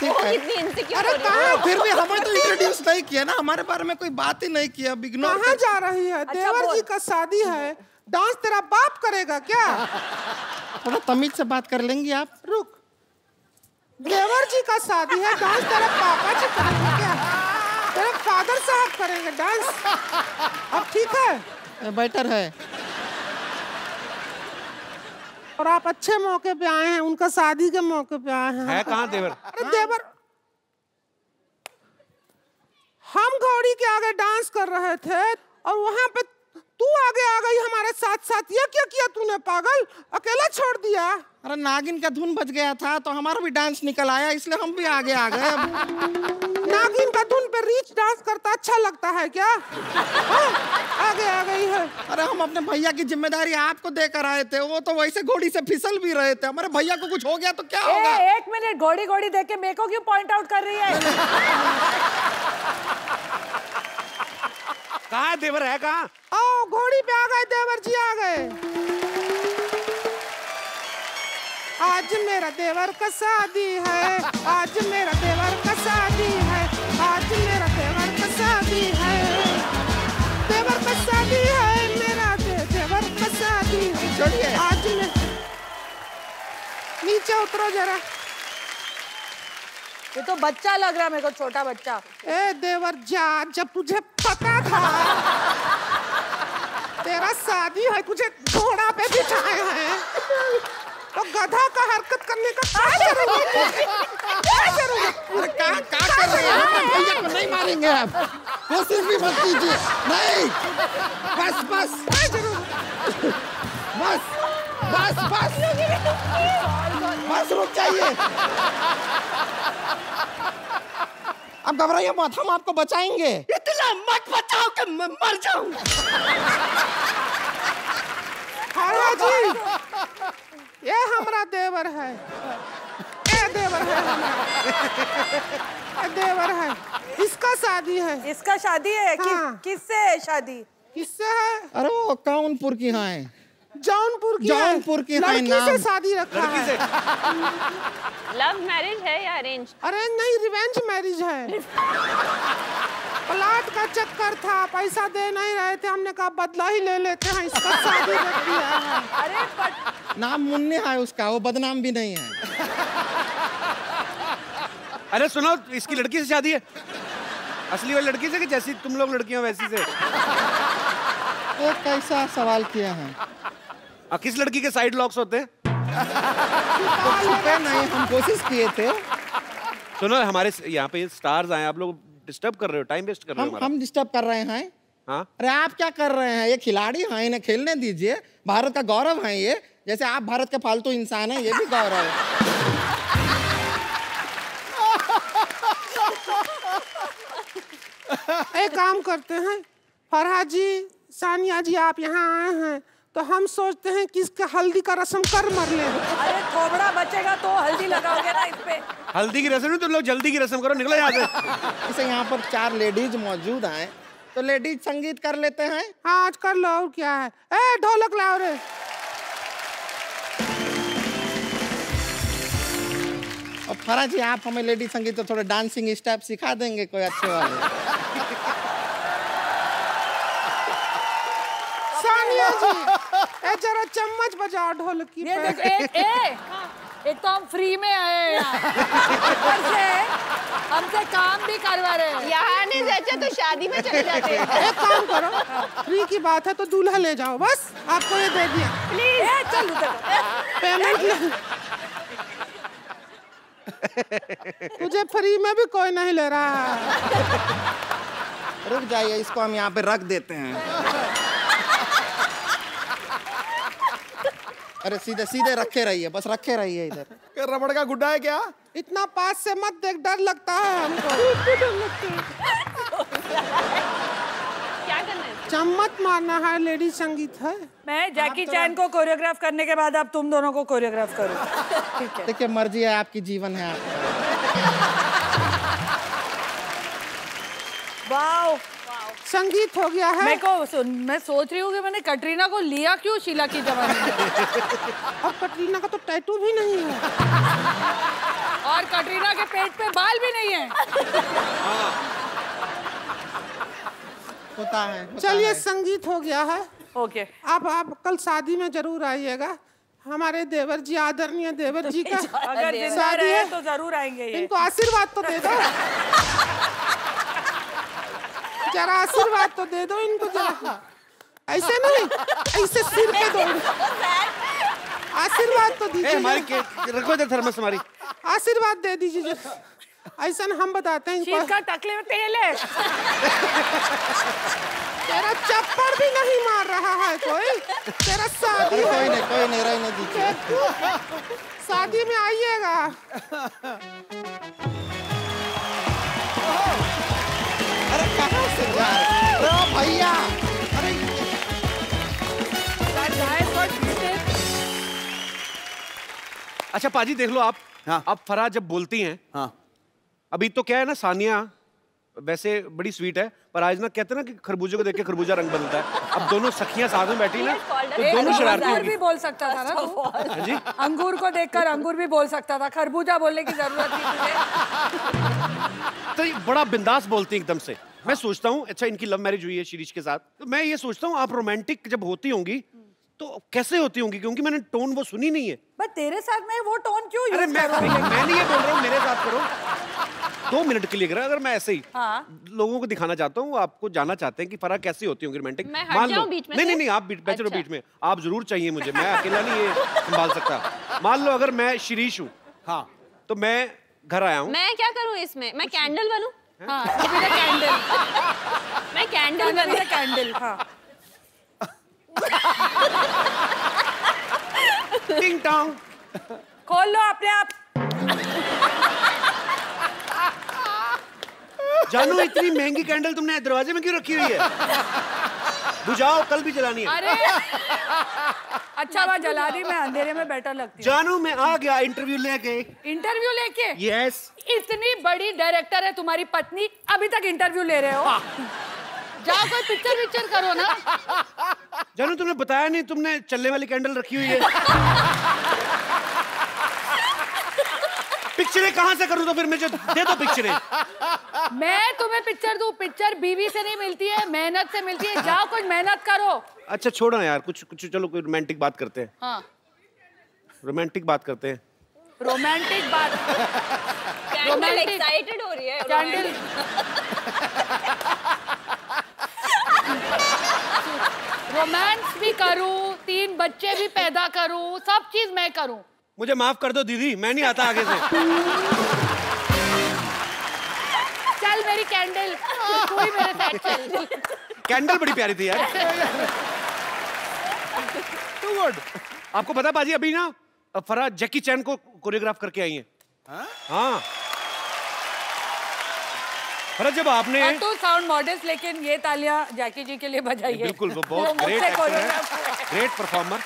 वो कितनी इनसिक्योर हो रही है। फिर भी हमें तो इंट्रोड्यूस नहीं किया ना, हमारे बारे में कोई बात ही नहीं किया। कहाँ जा रही है? देवर जी का शादी है, डांस तेरा बाप करेगा क्या? थोड़ा तमीज से बात कर लेंगी आप? रुक, देवर जी का शादी है, डांस तेरा पापा जी करेंगे क्या? तेरे फादर साहब करेंगे डांस। अब ठीक है, बेटर है। और आप अच्छे मौके पे आए हैं, उनका शादी के मौके पे आए हैं। है कहाँ देवर? अरे देवर, हम घोड़ी के आगे डांस कर रहे थे और वहां पे तू आगे आ गई हमारे साथ साथ। ये क्या किया तूने पागल? अकेला छोड़ दिया? अरे नागिन का धुन बज गया था तो हमारा भी डांस निकल आया, इसलिए हम भी आगे आ गए। नागिन का धुन पे रीच डांस करता अच्छा लगता है क्या? आगे आ गई है। अरे हम अपने भैया की जिम्मेदारी आपको देकर आए थे, वो तो वैसे घोड़ी से फिसल भी रहे थे। हमारे भैया को कुछ हो गया तो क्या होगा? एक मिनट, घोड़ी घोड़ी देख के मेरे को क्यों पॉइंट आउट कर रही है? कहाँ देवर है? कहाँ? ओ घोड़ी पे आ गए, देवर जी आ गए। आज मेरा देवर का शादी है, आज मेरा देवर का शादी है, आज मेरा देवर का शादी है, देवर का शादी है, मेरा देवर का शादी है। आज मैं नीचे उतरो जरा। ये तो बच्चा लग रहा है मेरे को, छोटा बच्चा। ए देवर जा, जब तुझे पता था तेरा शादी है, तुझे घोड़ा पे बिठाया है, तो गधा का हरकत करने का क्या जरूरत है? अरे क्या कर रहे हैं? अपने भैया को नहीं मारेंगे आप, कोशिश भी मत कीजिए। नहीं, बस बस बस बस बस बस रुक जाइए। अब घबराइए मत, हम आपको बचाएंगे। इतना मत बचाओ कि मैं मर जाऊं। हाँ जी, ये हमारा देवर है, ये देवर है हमारा, ये देवर है, इसका शादी है। इसका शादी है? हाँ। किससे है शादी? किससे है? अरे वो कानपुर की हाँ है, जौनपुर की है। लड़की से शादी रखा है। लव मैरिज है या अरेंज? अरेंज नहीं, रिवेंज मैरिज है। प्लाट का चक्कर था, पैसा दे नहीं रहे थे, हमने कहा बदला ही ले लेते हैं, इसका शादी रख दिया है। अरे नाम मुन्ने है उसका, वो बदनाम भी नहीं है। अरे सुनो, इसकी लड़की से शादी है? असली वाली लड़की से कि जैसी तुम लोग लड़कियां वैसी से? तो कैसा सवाल किया है? किस लड़की के साइड लॉक्स होते हैं? तो छुपे नहीं, हम कोशिश किए थे। सुनो, हमारे यहाँ पे स्टार्स आए, आप लोग डिस्टर्ब कर रहे हो, टाइम वेस्ट कर रहे हो हमारा। हम डिस्टर्ब कर रहे हैं? हाँ? अरे आप क्या कर रहे हैं? ये खिलाड़ी हैं, इन्हें खेलने दीजिए। भारत का गौरव है ये, जैसे आप भारत के फालतू इंसान हैं, ये भी गौरव है। एक काम करते हैं, फरहाद जी, सानिया जी, आप यहाँ आए हैं तो हम सोचते हैं कि इसका हल्दी का रस्म कर मर ले। अरे थोबड़ा बचेगा तो हल्दी लगाओगे ना इस पे। हल्दी की रस्म नहीं, तुम लोग जल्दी की रस्म करो, निकलो यहाँ से। इसे यहाँ पर 4 लेडीज मौजूद हैं, तो लेडीज संगीत कर लेते हैं। हाँ, आज कर लो, और क्या है। ए ढोलक लाओ रे। और फरा जी, आप हमें लेडीज संगीत तो थोड़े डांसिंग स्टेप सिखा देंगे कोई अच्छे वाले? सानिया जी, ए जरा चम्मच बजाओ ढोलकी ये पे। देख, एक तो हम फ्री में आए हैं यहाँ, ऊपर से हमसे काम भी करवा रहे हैं। यहाँ आने से अच्छा तो शादी में चले जाते हैं। एक काम करो, फ्री की बात है तो दूल्हा ले जाओ, बस आपको ये दे दिया। प्लीज चल उधर। पेमेंट ले। तुझे फ्री में भी कोई नहीं ले रहा है। रुक जाइए, इसको हम यहाँ पे रख देते हैं। अरे सीधे सीधे रखे रहिए, बस रखे रहिए इधर। क्या रबड़ का गुड्डा है क्या? इतना पास से मत देख, डर लगता है हमको। क्या करना है? चम्मच मारना है, लेडीज संगीत है। मैं जैकी चैन को कोरियोग्राफ करने के बाद अब तुम दोनों को कोरियोग्राफ करूँ। ठीक है, देखिए, मर्जी है आपकी, जीवन है आपका। वाओ, संगीत हो गया है। मैं सोच रही हूँ कि मैंने कटरीना को लिया क्यों शीला की जवानी में। अब कटरीना का तो टैटू भी नहीं है, और कटरीना के पेट पे बाल भी नहीं है। होता है। चलिए, संगीत हो गया है। ओके, अब आप कल शादी में जरूर आइएगा। हमारे देवर जी, आदरणीय देवर जी का अगर जिंदा शादी रहे है तो जरूर आएंगे ये। इनको आशीर्वाद तो दे दो, जरा आशीर्वाद तो दे दो इनको जरा। ऐसे नहीं, ऐसे सिर पे दो, आशीर्वाद तो दीजिए। हमारी रखो इधर थर्मस हमारी। आशीर्वाद दे दीजिए। ऐसा हम बताते हैं शील इनको। का टकले में तेल है। तेरा चप्पड़ भी नहीं मार रहा है कोई। तेरा शादी अरे है। कोई नहीं रहने दीजिए। शादी में आइएगा। अरे कहाँ से जा रहे हो भैया? अरे अच्छा पाजी, देख लो आप। हाँ। अब फराह जब बोलती हैं, हाँ, अभी तो क्या है ना, सानिया वैसे बड़ी स्वीट है, पर आज ना कहते हैं ना कि खरबूजे को देख के खरबूजा रंग बदलता है। अब दोनों सखियां साथ में बैठी ना, तो दोनों शरारती अंगूर होंगी। भी बोल सकता था ना तू। जी? अंगूर को देखकर अंगूर भी बोल सकता था, खरबूजा बोलने की जरूरत नहीं तुझे। तो ये बड़ा बिंदास बोलती है एकदम से। मैं सोचता हूँ, अच्छा इनकी लव मैरिज हुई है शिरीष के साथ, तो मैं ये सोचता हूँ आप रोमांटिक जब होती होंगी तो कैसे होती होंगी, क्योंकि मैंने टोन वो सुनी नहीं है। बट तेरे साथ में वो टोन क्यों यूज अरे मैं नहीं ये बोल रहा हूँ, मेरे साथ करो 2 मिनट के लिए करा। अगर मैं ऐसे ही लोगों को दिखाना चाहता हूँ, आपको जानना चाहते हैं कि फराह कैसी होती होंगी रोमांटिक। मान लो नहीं आप बैठो बीच में, आप जरूर चाहिए मुझे, मैं अकेला नहीं ये संभाल सकता। मान लो अगर मैं शिरीष हूँ, हाँ, तो मैं घर आया हूँ, मैं क्या करूँ इसमें? मैं कैंडल बनूं? हाँ, कैंडल मैं कैंडल बनूं? कैंडल, हाँ। टिंग टोंग खोल लो अपने आप। जानू इतनी महंगी कैंडल तुमने दरवाजे में क्यों रखी हुई है? बुझाओ, कल भी जलानी है। अरे अच्छा वहाँ जला दी, मैं अंधेरे में बेटर लगती हूँ। जानू मैं आ गया इंटरव्यू लेके। इंटरव्यू लेके? यस। इतनी बड़ी डायरेक्टर है तुम्हारी पत्नी, अभी तक इंटरव्यू ले रहे हो? जाओ कोई पिक्चर करो ना। जानू तुमने बताया नहीं, तुमने चलने वाली कैंडल रखी हुई है। पिक्चरें कहाँ से करूँ? तो फिर मुझे दे दो पिक्चरें। मैं तुम्हें पिक्चर दूं? पिक्चर बीवी से नहीं मिलती है, मेहनत से मिलती है। जाओ कुछ मेहनत करो। अच्छा छोड़ो ना यार, कुछ चलो कोई रोमांटिक बात करते हैं। हाँ रोमांटिक बात करते हैं। रोमांटिक बात। कैंडल एक्साइटेड हो रही है। कैंडल रोमांस भी करूं, 3 बच्चे भी पैदा करूं, सब चीज मैं करूं। मुझे माफ कर दो दीदी, मैं नहीं आता आगे से। चल मेरी कैंडल, तू ही मेरे साथ चल। कैंडल बड़ी प्यारी थी यार। Too good. आपको पता बाजी, अभी ना फराह जैकी चैन को कोरियोग्राफ करके आई है। हाँ फराह, जब आपने तो साउंड मॉडल्स, लेकिन ये तालियां जैकी जी के लिए बजाइए। बिल्कुल, वो बहुत ग्रेट एक्टर है, ग्रेट परफॉर्मर।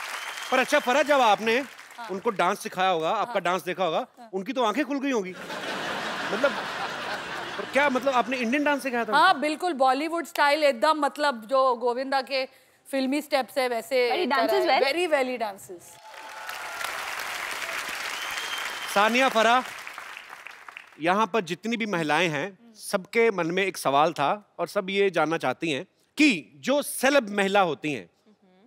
पर अच्छा फराह, जब आपने उनको डांस सिखाया होगा, आपका डांस देखा होगा, उनकी तो आंखें खुल गई होंगी। मतलब क्या मतलब आपने इंडियन डांस सिखाया था? हाँ बिल्कुल, बॉलीवुड स्टाइल एकदम, मतलब जो गोविंदा के फिल्मी स्टेप्स है वैसे। वेरी वेली डांसेस। सानिया, फराह, यहाँ पर जितनी भी महिलाएं हैं, सबके मन में एक सवाल था और सब ये जानना चाहती हैं कि जो सेलेब महिला होती हैं,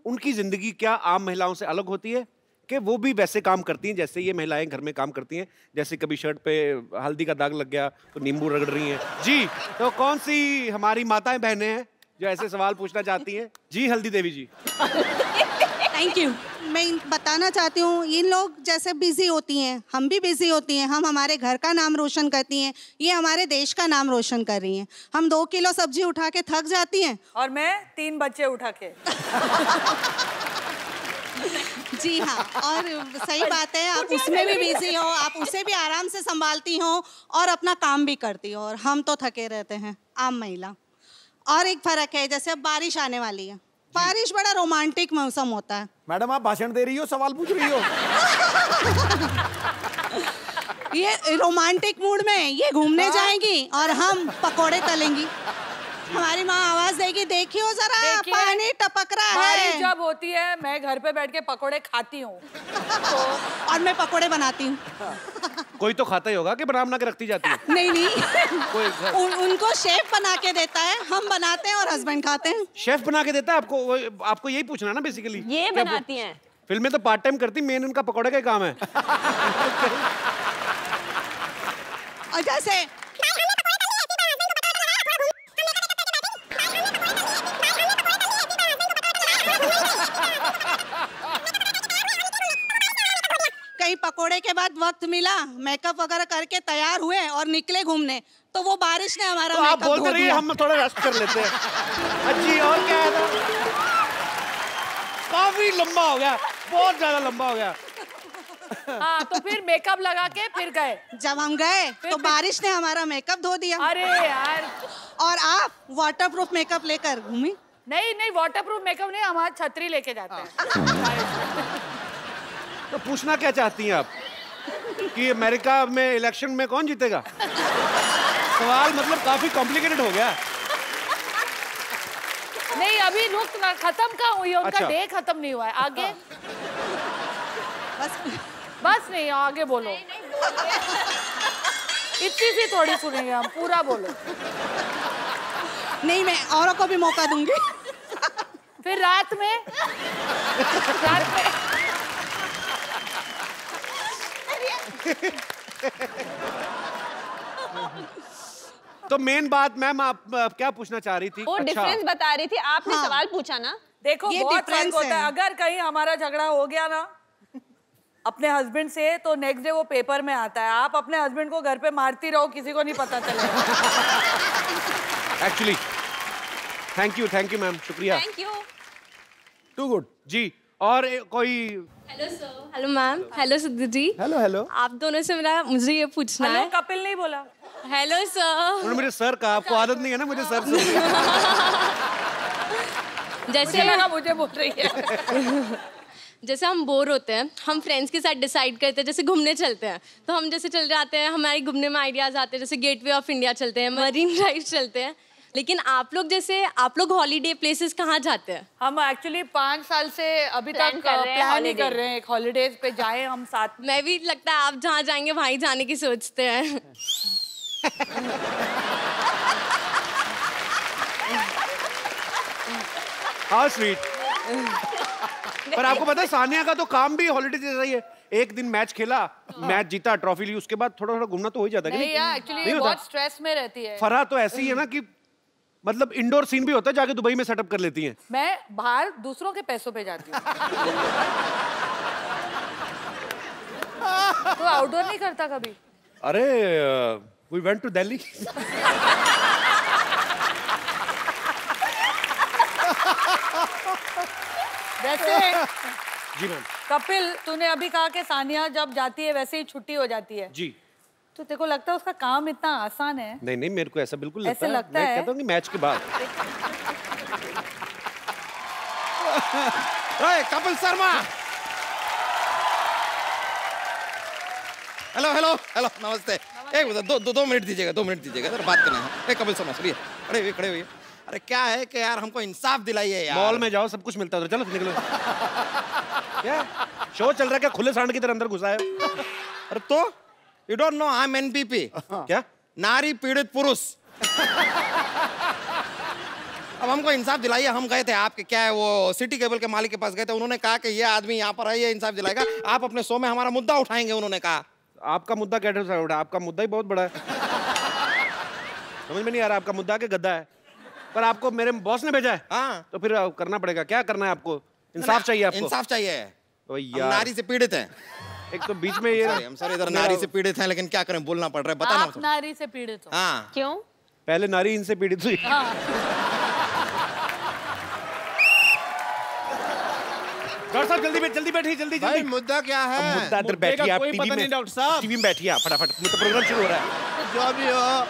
उनकी जिंदगी क्या आम महिलाओं से अलग होती है, कि वो भी वैसे काम करती हैं जैसे ये महिलाएं घर में काम करती हैं? जैसे कभी शर्ट पे हल्दी का दाग लग गया तो नींबू रगड़ रही हैं। जी, तो कौन सी हमारी माताएं बहनें हैं जो ऐसे सवाल पूछना चाहती हैं? जी हल्दी देवी जी। Thank you. मैं बताना चाहती हूँ, इन लोग जैसे बिजी होती हैं, हम भी बिजी होती हैं। हम हमारे घर का नाम रोशन करती हैं, ये हमारे देश का नाम रोशन कर रही हैं। हम 2 किलो सब्जी उठा के थक जाती हैं, और मैं 3 बच्चे उठा के। जी हाँ, और सही बात है, आप उसमें भी बिजी हो, आप उसे भी आराम से संभालती हो और अपना काम भी करती हो, और हम तो थके रहते हैं, आम महिला। और एक फर्क है, जैसे अब बारिश आने वाली है, बारिश बड़ा रोमांटिक मौसम होता है। मैडम आप भाषण दे रही हो, सवाल पूछ रही हो? ये रोमांटिक मूड में ये घूमने जाएंगी और हम पकोड़े तलेंगी। हमारी माँ आवाज देगी, देखियो जरा पानी टपक रहा है। बारिश जब होती है मैं घर पे बैठ के पकोड़े खाती हूँ। और मैं पकोड़े बनाती हूँ। कोई तो खाता ही होगा कि बना बना के रखती जाती है? नहीं नहीं, उनको शेफ बना के देता है, हम बनाते हैं और हस्बैंड खाते हैं। शेफ बना के देता है आपको? आपको यही पूछना ना बेसिकली। ये बनाती हैं फिल्म में तो पार्ट टाइम करती, मेन उनका पकौड़े का काम है। और जैसे कहीं पकोड़े के बाद वक्त मिला, मेकअप वगैरह करके तैयार हुए और निकले घूमने, तो वो बारिश ने हमारा तो आप बोलते रहिए, हम थोड़ा रेस्ट कर लेते हैं। अच्छी, और क्या है? काफी लंबा हो गया, बहुत ज्यादा लंबा हो गया। हाँ, तो फिर मेकअप लगा के फिर गए। जब हम गए तो बारिश ने हमारा मेकअप धो दिया। अरे यार, और आप वाटरप्रूफ मेकअप लेकर घूमी? नहीं नहीं, वाटरप्रूफ मेकअप नहीं, हमारा छतरी लेके जाते हैं। तो पूछना क्या चाहती हैं आप कि अमेरिका में इलेक्शन में कौन जीतेगा? सवाल मतलब काफी कॉम्प्लिकेटेड हो गया। नहीं, अभी रुक ना, खत्म का हुई है, उनका अच्छा। डे खत्म नहीं हुआ है। आगे बस नहीं, आगे बोलो। इतनी सी थोड़ी सुनेंगे हम, पूरा बोलो। नहीं, मैं औरों को भी मौका दूंगी। फिर रात में तो मेन बात मैम आप क्या पूछना चाह रही थी? वो डिफरेंस बता रही थी, आपने सवाल पूछा ना। देखो ये बहुत फर्क difference होता है। है। अगर कहीं हमारा झगड़ा हो गया ना अपने हस्बैंड से, तो नेक्स्ट डे वो पेपर में आता है। आप अपने हस्बैंड को घर पे मारती रहो, किसी को नहीं पता चलेगा। एक्चुअली थैंक यू मैम, शुक्रिया। Thank you. टू गुड जी, और कोई? Hello sir. Hello ma'am. Hello Sidhu ji. Hello hello. आप दोनों से मुझे ये पूछना हेलो है। कपिल नहीं बोला। Hello sir. उन्होंने मुझे सर कहा, आपको आदत नहीं है ना मुझे सर से। जैसे लगा मुझे बोल रही है। जैसे हम बोर होते हैं, हम फ्रेंड्स के साथ डिसाइड करते हैं, जैसे घूमने चलते हैं, तो हम जैसे चल जाते हैं, हमारे घूमने में आइडियाज आते हैं, जैसे गेटवे ऑफ इंडिया चलते हैं, मरीन ड्राइव चलते हैं। लेकिन आप लोग हॉलीडे प्लेसेस कहाँ जाते हैं? हम एक्चुअली 5 साल से अभी तक Plan कर रहे हैं प्लान ही holiday। कर रहे हैं हॉलीडेज पे जाए हम साथ में। मैं भी लगता है आप जहाँ जाएंगे वहीं जाने की सोचते हैं। हाँ स्वीट। पर आपको पता है सानिया का तो काम भी हॉलीडे जैसा ही है। एक दिन मैच खेला, मैच जीता, ट्रॉफी ली, उसके बाद थोड़ा थोड़ा घूमना तो हो ही जाता है। नहीं यार, एक्चुअली बहुत स्ट्रेस में रहती है। फराह तो ऐसी है ना कि मतलब इंडोर सीन भी होता है, जाके दुबई में सेटअप कर लेती हैं। मैं बाहर दूसरों के पैसों पे जाती हूँ। तो आउटडोर नहीं करता कभी? अरे वी वेंट टू दिल्ली। वैसे जी मैम। कपिल, तूने अभी कहा कि सानिया जब जाती है वैसे ही छुट्टी हो जाती है। जी। तो तेरे को लगता है उसका काम इतना आसान है? नहीं नहीं, मेरे को ऐसा बिल्कुल ऐसे लगता मैं है? कहता हूँ कि मैच के बाद। Kapil Sharma. Hello hello hello, नमस्ते। एक दो मिनट दीजिएगा, 2 मिनट दीजिएगा, जरा बात करना है। कपिल शर्मा सुनिए, खड़े हुए। अरे क्या है कि यार हमको इंसाफ दिलाइए यार। मॉल में जाओ, सब कुछ मिलता है, चलो निकलो। क्या शो चल रहा है क्या? खुले सांड की तरह अंदर घुसा है। अरे तो you don't know I am NPP. क्या? नारी पीड़ित पुरुष। अब हमको इंसाफ दिलाइए। हम गए थे आपके क्या है वो सिटी केबल के मालिक के पास गए थे, उन्होंने कहा कि ये आदमी यहाँ पर है, ये इंसाफ दिलाएगा, आप अपने शो में हमारा मुद्दा उठाएंगे। उन्होंने कहा आपका मुद्दा कैसे उठा? आपका मुद्दा ही बहुत बड़ा है। समझ में नहीं आ रहा आपका मुद्दा के गद्दा है, पर आपको मेरे बॉस ने भेजा है। हाँ तो फिर करना पड़ेगा। क्या करना है आपको? इंसाफ चाहिए आपको? इंसाफ चाहिए। ओ हम यार, नारी से पीड़ित हैं। एक तो बीच में ये हम सॉरी इधर नारी से पीड़ित हैं, लेकिन क्या करें, बोलना पड़ रहा है। बताना। आप नारी से पीड़ित हो? हाँ। क्यों? पहले नारी इनसे पीड़ित हुई। डॉक्टर साहब जल्दी बैठिए, जल्दी। मुद्दा क्या है? मुद्दा इधर बैठिए आप, कोई पता नहीं डॉक्टर साहब। टीवी में बैठिए आप फटाफट, मतलब प्रोग्राम शुरू हो रहा है। जो भी हो,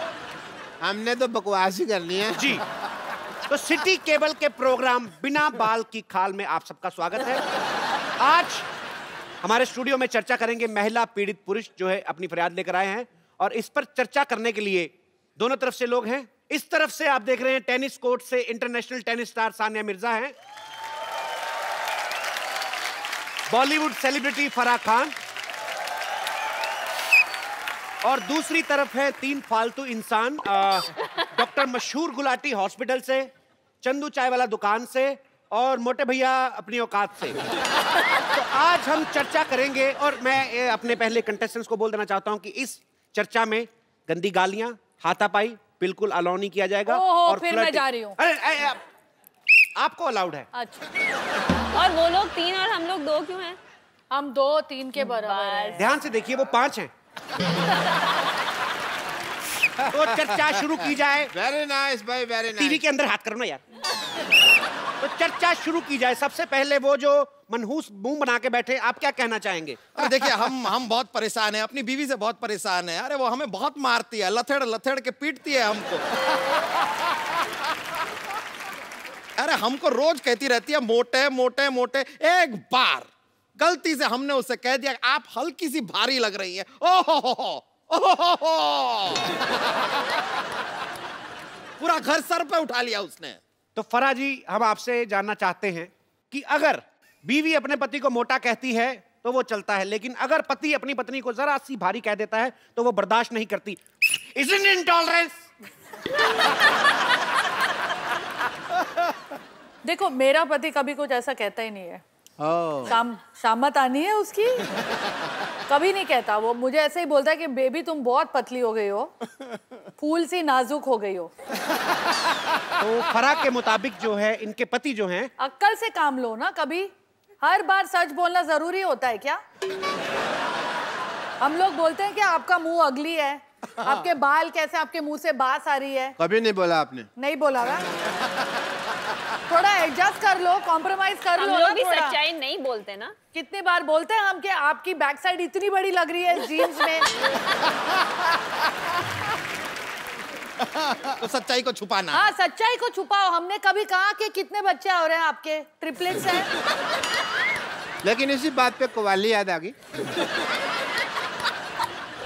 हमने तो बकवास ही करनी है। जी, तो सिटी केबल के प्रोग्राम बिना बाल की खाल में आप सबका स्वागत है। आज हमारे स्टूडियो में चर्चा करेंगे महिला पीड़ित पुरुष जो है अपनी फरियाद लेकर आए हैं, और इस पर चर्चा करने के लिए दोनों तरफ से लोग हैं। इस तरफ से आप देख रहे हैं टेनिस कोर्ट से international tennis star Sania Mirza हैं, बॉलीवुड सेलिब्रिटी फराह खान, और दूसरी तरफ है 3 फालतू इंसान, डॉक्टर मशहूर गुलाटी हॉस्पिटल से, चंदू चाय वाला दुकान से, और मोटे भैया अपनी औकात से। तो आज हम चर्चा करेंगे, और मैं अपने पहले कंटेस्टेंट्स को बोल देना चाहता हूं कि इस चर्चा में गंदी गालियां, हाथापाई बिल्कुल अलाउ नहीं किया जाएगा। और फिर मैं जा रही हूं। अरे आपको अलाउड है। अच्छा। और वो लोग 3 और हम लोग 2 क्यों हैं? हम 2-3 के बराबर हैं। ध्यान से देखिए, वो 5 हैं। तो चर्चा शुरू की जाए। वेरी नाइस भाई, वेरी नाइस। टीवी के अंदर हाथ करो ना यार। तो चर्चा शुरू की जाए। सबसे पहले वो जो मनहूस मुंह बना के बैठे, आप क्या कहना चाहेंगे? अरे देखिए, हम बहुत परेशान हैं, अपनी बीवी से बहुत परेशान है। अरे वो हमें बहुत मारती है, लथेड़ के पीटती है हमको। अरे हमको रोज कहती रहती है मोटे मोटे मोटे। एक बार गलती से हमने उससे कह दिया आप हल्की सी भारी लग रही है, ओहो पूरा घर सर पे उठा लिया उसने। तो फराह जी, हम आपसे जानना चाहते हैं कि अगर बीवी अपने पति को मोटा कहती है तो वो चलता है, लेकिन अगर पति अपनी पत्नी को जरा सी भारी कह देता है तो वो बर्दाश्त नहीं करती। Isn't it intolerance? देखो मेरा पति कभी कुछ ऐसा कहता ही नहीं है। शामत आनी है उसकी, कभी नहीं कहता। वो मुझे ऐसे ही बोलता है कि बेबी तुम बहुत पतली हो गई हो, फूल सी नाजुक हो गई हो। तो फराह के मुताबिक जो है इनके पति जो हैं, अक्ल से काम लो ना। कभी हर बार सच बोलना जरूरी होता है क्या? हम लोग बोलते हैं कि आपका मुंह अगली है, आपके बाल कैसे, आपके मुंह से बास आ रही है। कभी नहीं बोला आपने। नहीं बोला ना। थोड़ा एडजस्ट कर लो, कॉम्प्रोमाइज कर लो। हम लोग भी सच्चाई नहीं बोलते ना। कितनी बार बोलते हैं हम कि आपकी बैक साइड इतनी बड़ी लग रही है जीन्स में। तो सच्चाई को छुपाना। हाँ, सच्चाई को छुपाओ। हमने कभी कहा कि कितने बच्चे हो रहे हैं आपके? ट्रिपलेट्स हैं। लेकिन इसी बात पे कव्वाली याद आ गई।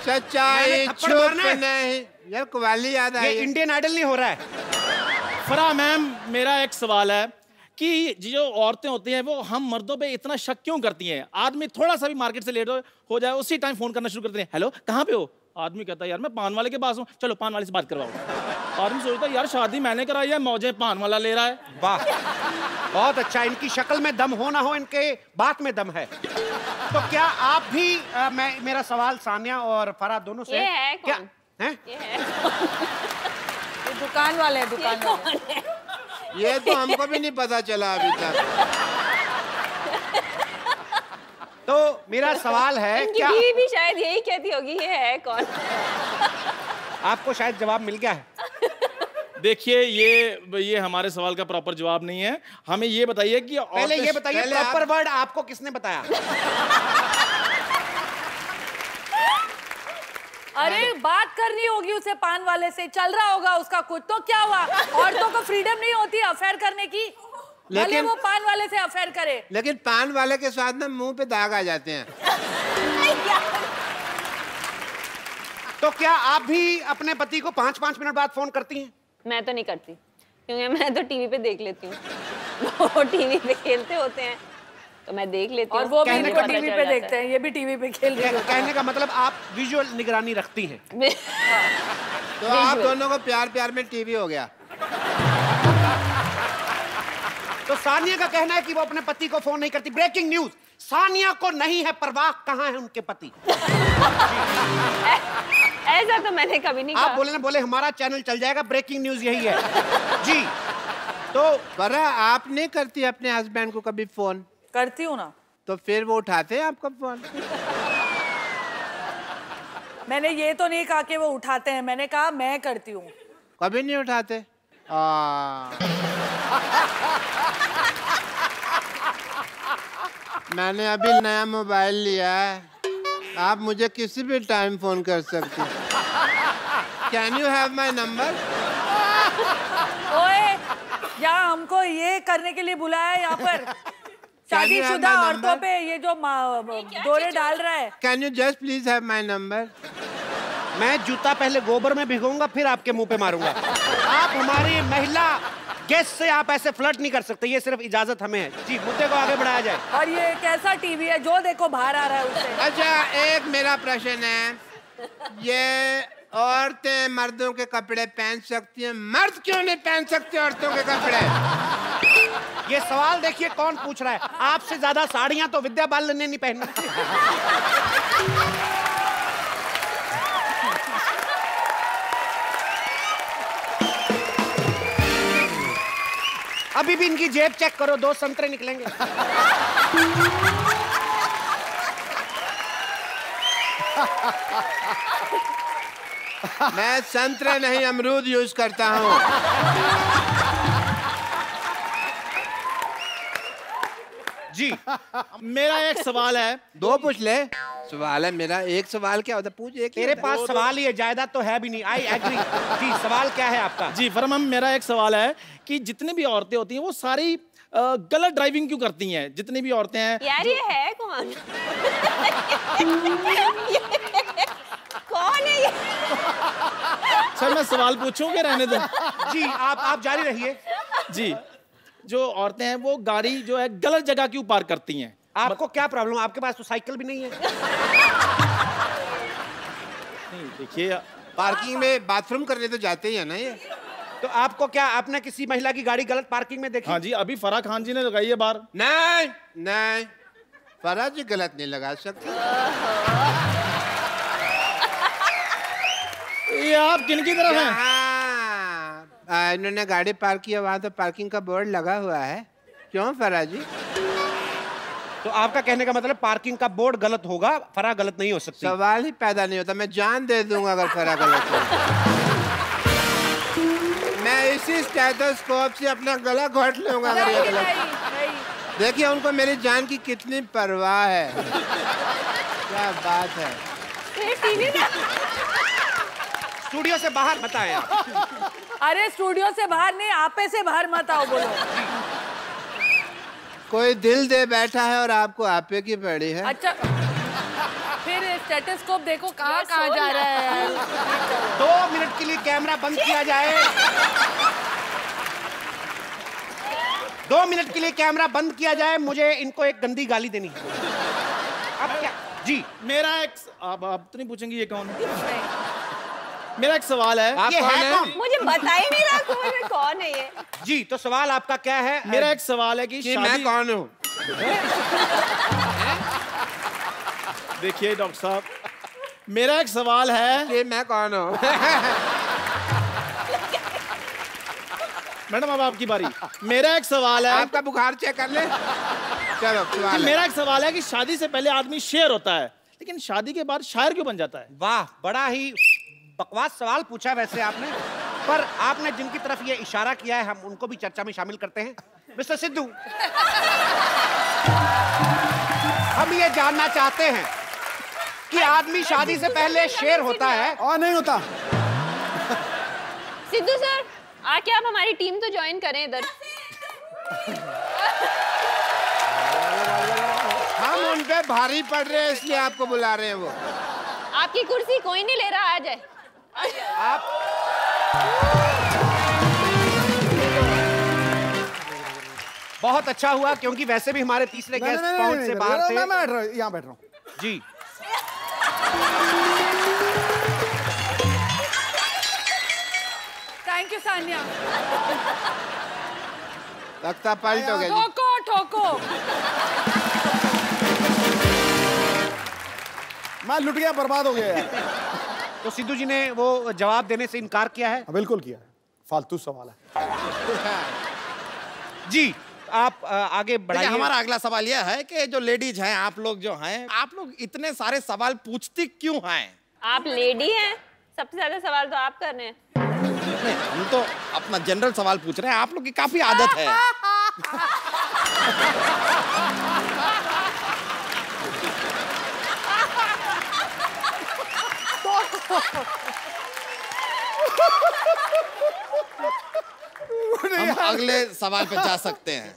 सच्चाई छुप नहीं, यार कव्वाली याद आई। इंडियन आइडल नहीं हो रहा है। फराह मैम, मेरा एक सवाल है कि जो औरतें होती हैं वो हम मर्दों पे इतना शक क्यों करती हैं? आदमी थोड़ा सा भी मार्केट से लेट हो जाए उसी टाइम फोन करना शुरू करते हैं। हेलो, कहाँ पे हो? आदमी कहता है यार मैं पान वाले के पास हूँ, चलो पान वाले से बात करवाओ। आदमी सोचता है यार शादी मैंने कराई है, मौजे पान वाला ले रहा है। वाह, बहुत अच्छा। इनकी शक्ल में दम हो ना हो, इनके बात में दम है। तो क्या आप भी मेरा सवाल सानिया और फराह दोनों से, ये है क्या कौन? है? ये है ये दुकान वाले हैं, दुकान वाले। ये तो हमको भी नहीं पता चला अभी तक। तो मेरा सवाल है, इनकी क्या बीवी भी शायद यही कहती होगी ये है कौन? आपको शायद जवाब मिल गया है। देखिए ये हमारे सवाल का प्रॉपर जवाब नहीं है। हमें ये बताइए कि पहले ये बताइए प्रॉपर वर्ड आपको किसने बताया? अरे बात करनी होगी उसे पान वाले से, चल रहा होगा उसका कुछ। तो क्या हुआ? औरतों को फ्रीडम नहीं होती अफेयर करने की? भले वो पान वाले से अफेयर करे। लेकिन पान वाले के साथ ना मुंह पे दाग आ जाते हैं। तो क्या आप भी अपने पति को 5-5 मिनट बाद फोन करती हैं? मैं तो नहीं करती, क्योंकि मैं तो टीवी पे देख लेती हूँ। वो टीवी पे खेलते होते हैं तो मैं देख लेती हूँ। और वो भी इनको टीवी पे देखते हैं, ये भी टीवी पे खेल रहे हैं। कहने का मतलब आप विजुअल निगरानी रखती हैं। तो आप दोनों को प्यार प्यार में टीवी हो गया। तो सानिया का कहना है कि वो अपने पति को फोन नहीं करती। ब्रेकिंग न्यूज, सानिया को नहीं है परवाह कहाँ है उनके पति। ऐसा तो मैंने कभी नहीं कहा। आप बोले ना, बोले हमारा चैनल चल जाएगा, ब्रेकिंग न्यूज यही है। जी, तो फराह आप नहीं करती अपने हस्बैंड को कभी फोन? करती हूँ ना। तो फिर वो उठाते हैं आपका फोन? मैंने ये तो नहीं कहा कि वो उठाते हैं, मैंने कहा मैं करती हूँ। कभी नहीं उठाते? मैंने अभी नया मोबाइल लिया है, आप मुझे किसी भी टाइम फोन कर सकती हैं। Can you have my number? ओए, यहाँ हमको ये करने के लिए बुलाया है यहाँ पर? शादीशुदा औरतों पे ये जो दौरे डाल रहा है। Can you just please have my number? मैं जूता पहले गोबर में भिगोऊंगा फिर आपके मुंह पे मारूंगा। आप हमारी महिला गेस्ट से आप ऐसे फ्लर्ट नहीं कर सकते, ये सिर्फ इजाजत हमें है। जी, मुद्दे को आगे बढ़ाया जाए। और ये कैसा टीवी है जो देखो बाहर आ रहा है उससे? अच्छा, एक मेरा प्रश्न है, ये औरतें मर्दों के कपड़े पहन सकती हैं, मर्द क्यों नहीं पहन सकते औरतों के कपड़े? ये सवाल देखिए कौन पूछ रहा है। आपसे ज्यादा साड़ियां तो विद्या बालन ने नहीं पहनी। अभी भी इनकी जेब चेक करो, 2 संतरे निकलेंगे। मैं संतरे नहीं अमरूद यूज करता हूँ। जी, मेरा एक सवाल है। 2 पूछ ले। सवाल है मेरा, एक सवाल क्या होता? पूछ एक। तेरे पास सवाल ही है, जायदाद तो है भी नहीं। I agree. जी, सवाल क्या है आपका? जी फरमान, मेरा एक सवाल है कि जितनी भी औरतें होती हैं वो सारी गलत ड्राइविंग क्यों करती हैं? जितनी भी औरतें हैं यार, ये है कौन? कौन है ये? सर मैं सवाल पूछूं कि रहने दूं? जी, आप जारी रहिए। जी, जो औरतें हैं वो गाड़ी जो है गलत जगह क्यों पार्क करती हैं? आपको क्या प्रॉब्लम? आपके पास तो साइकिल भी नहीं है। नहीं, देखिए पार्किंग में बाथरूम करने तो जाते ही है ना ये। तो आपको क्या, आपने किसी महिला की गाड़ी गलत पार्किंग में देखी? हाँ जी, अभी फराह खान जी ने लगाई है बाहर। नहीं नहीं, फराह जी गलत नहीं लगा सकते। ये आप किनकी तरफ हैं? इन्होंने गाड़ी पार्क किया, वहां तो पार्किंग का बोर्ड लगा हुआ है। क्यों फराह जी? तो आपका कहने का मतलब पार्किंग का बोर्ड गलत होगा, फराह गलत नहीं हो सकती? सवाल ही पैदा नहीं होता। मैं जान दे दूंगा अगर फराह गलत हो। मैं इसी स्टेथोस्कोप से अपना गला घोट लूंगा अगर ये गलत। देखिए उनको मेरी जान की कितनी परवाह है। क्या बात है। स्टूडियो से बाहर मत आए आप। अरे स्टूडियो से बाहर नहीं, आपे से बाहर मत आओ। बोलो कोई दिल दे बैठा है और आपको आपे की पड़ी है। अच्छा, फिर स्टेथोस्कोप देखो कहाँ कहाँ जा रहा है। 2 मिनट के लिए कैमरा बंद किया जाए। 2 मिनट के लिए कैमरा बंद किया जाए। मुझे इनको एक गंदी गाली देनी है। अब क्या? जी मेरा एक, आप तो नहीं पूछेंगी ये कौन है? मेरा एक सवाल है। ये है कौन? मुझे बता ही नहीं रहा कौन है ये। जी, तो सवाल आपका क्या है? मेरा एक सवाल है कि मैं कौन हूँ? देखिए डॉक्टर साहब, मेरा एक सवाल है कि मैं कौन हूँ? मैडम अब आपकी बारी। मेरा एक सवाल है। आपका बुखार चेक कर ले। चलो सवाल। मेरा एक सवाल है कि शादी से पहले आदमी शेर होता है, लेकिन शादी के बाद शायर क्यों बन जाता है? वाह, बड़ा ही बकवास सवाल पूछा वैसे आपने, पर आपने जिनकी तरफ ये इशारा किया है हम उनको भी चर्चा में शामिल करते हैं। मिस्टर सिद्धू, हम ये जानना चाहते हैं कि आदमी शादी से पहले शेर होता है और नहीं होता? सिद्धू सर, आके आप हमारी टीम तो ज्वाइन करें इधर। हम उन पे भारी पड़ रहे हैं इसलिए आपको बुला रहे हैं। वो आपकी कुर्सी कोई नहीं ले रहा, आ जाए। आप बहुत अच्छा हुआ क्योंकि वैसे भी हमारे तीसरे गेस्ट पहुंच से बाहर थे। मैं यहाँ बैठ रहा हूँ। जी, थैंक यू सानिया। तख्ता पलट हो गया। ठोको ठोको। मैं लुट गया, बर्बाद हो गया यार। तो सिद्धू जी ने वो जवाब देने से इनकार किया है? बिल्कुल किया है, फालतू सवाल है। जी, आप आगे बढ़ाइए। हमारा अगला सवाल यह है कि जो लेडीज हैं, आप लोग जो हैं, आप लोग इतने सारे सवाल पूछती क्यों हैं? आप लेडी हैं, सबसे ज्यादा सवाल तो आप कर रहे हैं। नहीं, हम तो अपना जनरल सवाल पूछ रहे हैं। आप लोग की काफी आदत है। हम अगले सवाल पे जा सकते हैं।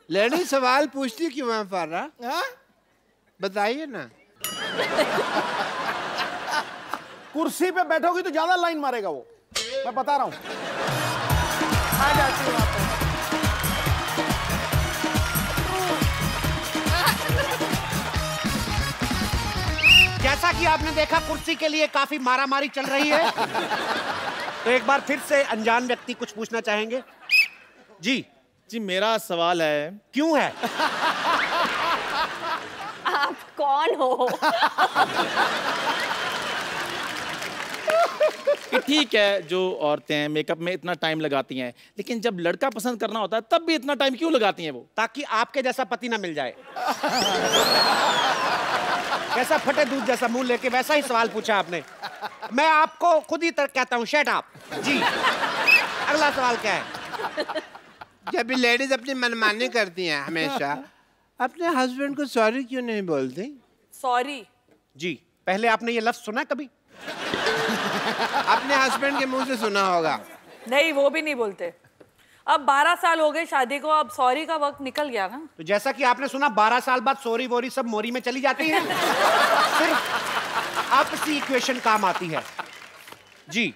लेडी सवाल पूछती क्यों है फर्रा? बताइए ना। कुर्सी पे बैठोगी तो ज्यादा लाइन मारेगा वो, मैं बता रहा हूँ। आ जाती हूँ आप। जैसा कि आपने देखा कुर्सी के लिए काफी मारामारी चल रही है। तो एक बार फिर से अनजान व्यक्ति कुछ पूछना चाहेंगे? जी जी, मेरा सवाल है। क्यों है? आप कौन हो? कि ठीक है, जो औरतें हैं मेकअप में इतना टाइम लगाती हैं, लेकिन जब लड़का पसंद करना होता है तब भी इतना टाइम क्यों लगाती हैं वो? ताकि आपके जैसा पति ना मिल जाए। कैसा फटे दूध जैसा मुंह लेके वैसा ही सवाल पूछा आपने। मैं आपको खुद ही कहता हूँ, शट अप। जी, अगला सवाल क्या है? जब भी लेडीज अपनी मनमानी करती हैं हमेशा, अपने हस्बैंड को सॉरी क्यों नहीं बोलती? सॉरी? जी, पहले आपने ये लफ्ज सुना कभी? अपने हस्बैंड के मुंह से सुना होगा। नहीं, वो भी नहीं बोलते। अब 12 साल हो गए शादी को, अब सॉरी का वक्त निकल गया ना। तो जैसा कि आपने सुना 12 साल बाद सॉरी वोरी सब मोरी में चली जाती है। सिर्फ आपसी इक्वेशन काम आती है। जी,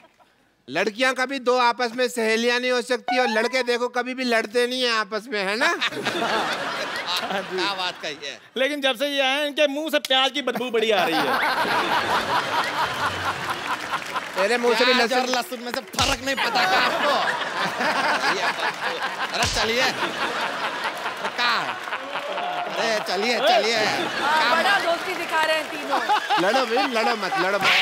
लड़कियां कभी दो आपस में सहेलियां नहीं हो सकती और लड़के देखो कभी भी लड़ते नहीं है आपस में, है ना? क्या बात कही है। लेकिन जब से ये आए इनके मुंह से प्याज की बदबू बड़ी आ रही है। मेरे मुंह से भी प्याज और लहसुन लहसुन में से फर्क नहीं पता क्या आपको? अरे चलिए, अरे चलिए चलिए। बड़ा दोस्ती दिखा रहे हैं तीनों। लड़ो भी, लड़ो मत, लड़ो मत।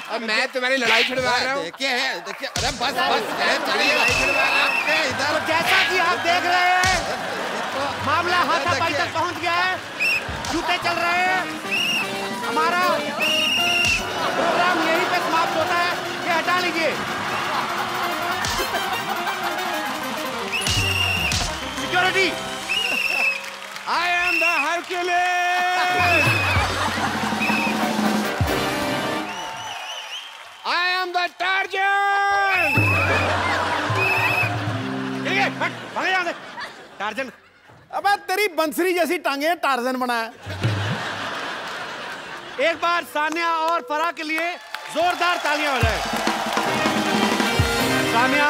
अब मैं तुम्हारी लड़ाई छुड़वा रहा हूँ। देखिए, अरे बस चलिए, इधर। जैसा कि आप देख रहे हैं मामला हाथापाई तक पहुंच गया है, जूते चल रहे हैं। हमारा प्रोग्राम यहीं पे समाप्त होता है, ये हटा लीजिए। Security, I am the Hercules, I am the torsion. भागे यहाँ से टार्जन। अबे तेरी बंसरी जैसी टांगे टार्जन बनाया। एक बार सानिया और फराह के लिए जोरदार तालियां हो जाए। सानिया,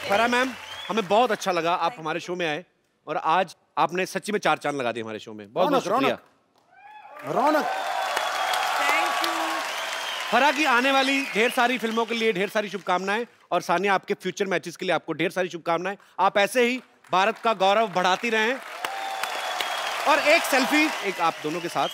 फराह मैम, हमें बहुत अच्छा लगा आप हमारे शो में आए और आज आपने सच्ची में 4 चांद लगा दिए हमारे शो में। बहुत बहुत शुक्रिया। रौनक। Thank you. फराह की आने वाली ढेर सारी फिल्मों के लिए ढेर सारी शुभकामनाएं और सानिया आपके फ्यूचर मैचेस के लिए आपको ढेर सारी शुभकामनाएं। आप ऐसे ही भारत का गौरव बढ़ाती रहें। और एक सेल्फी एक आप दोनों के साथ।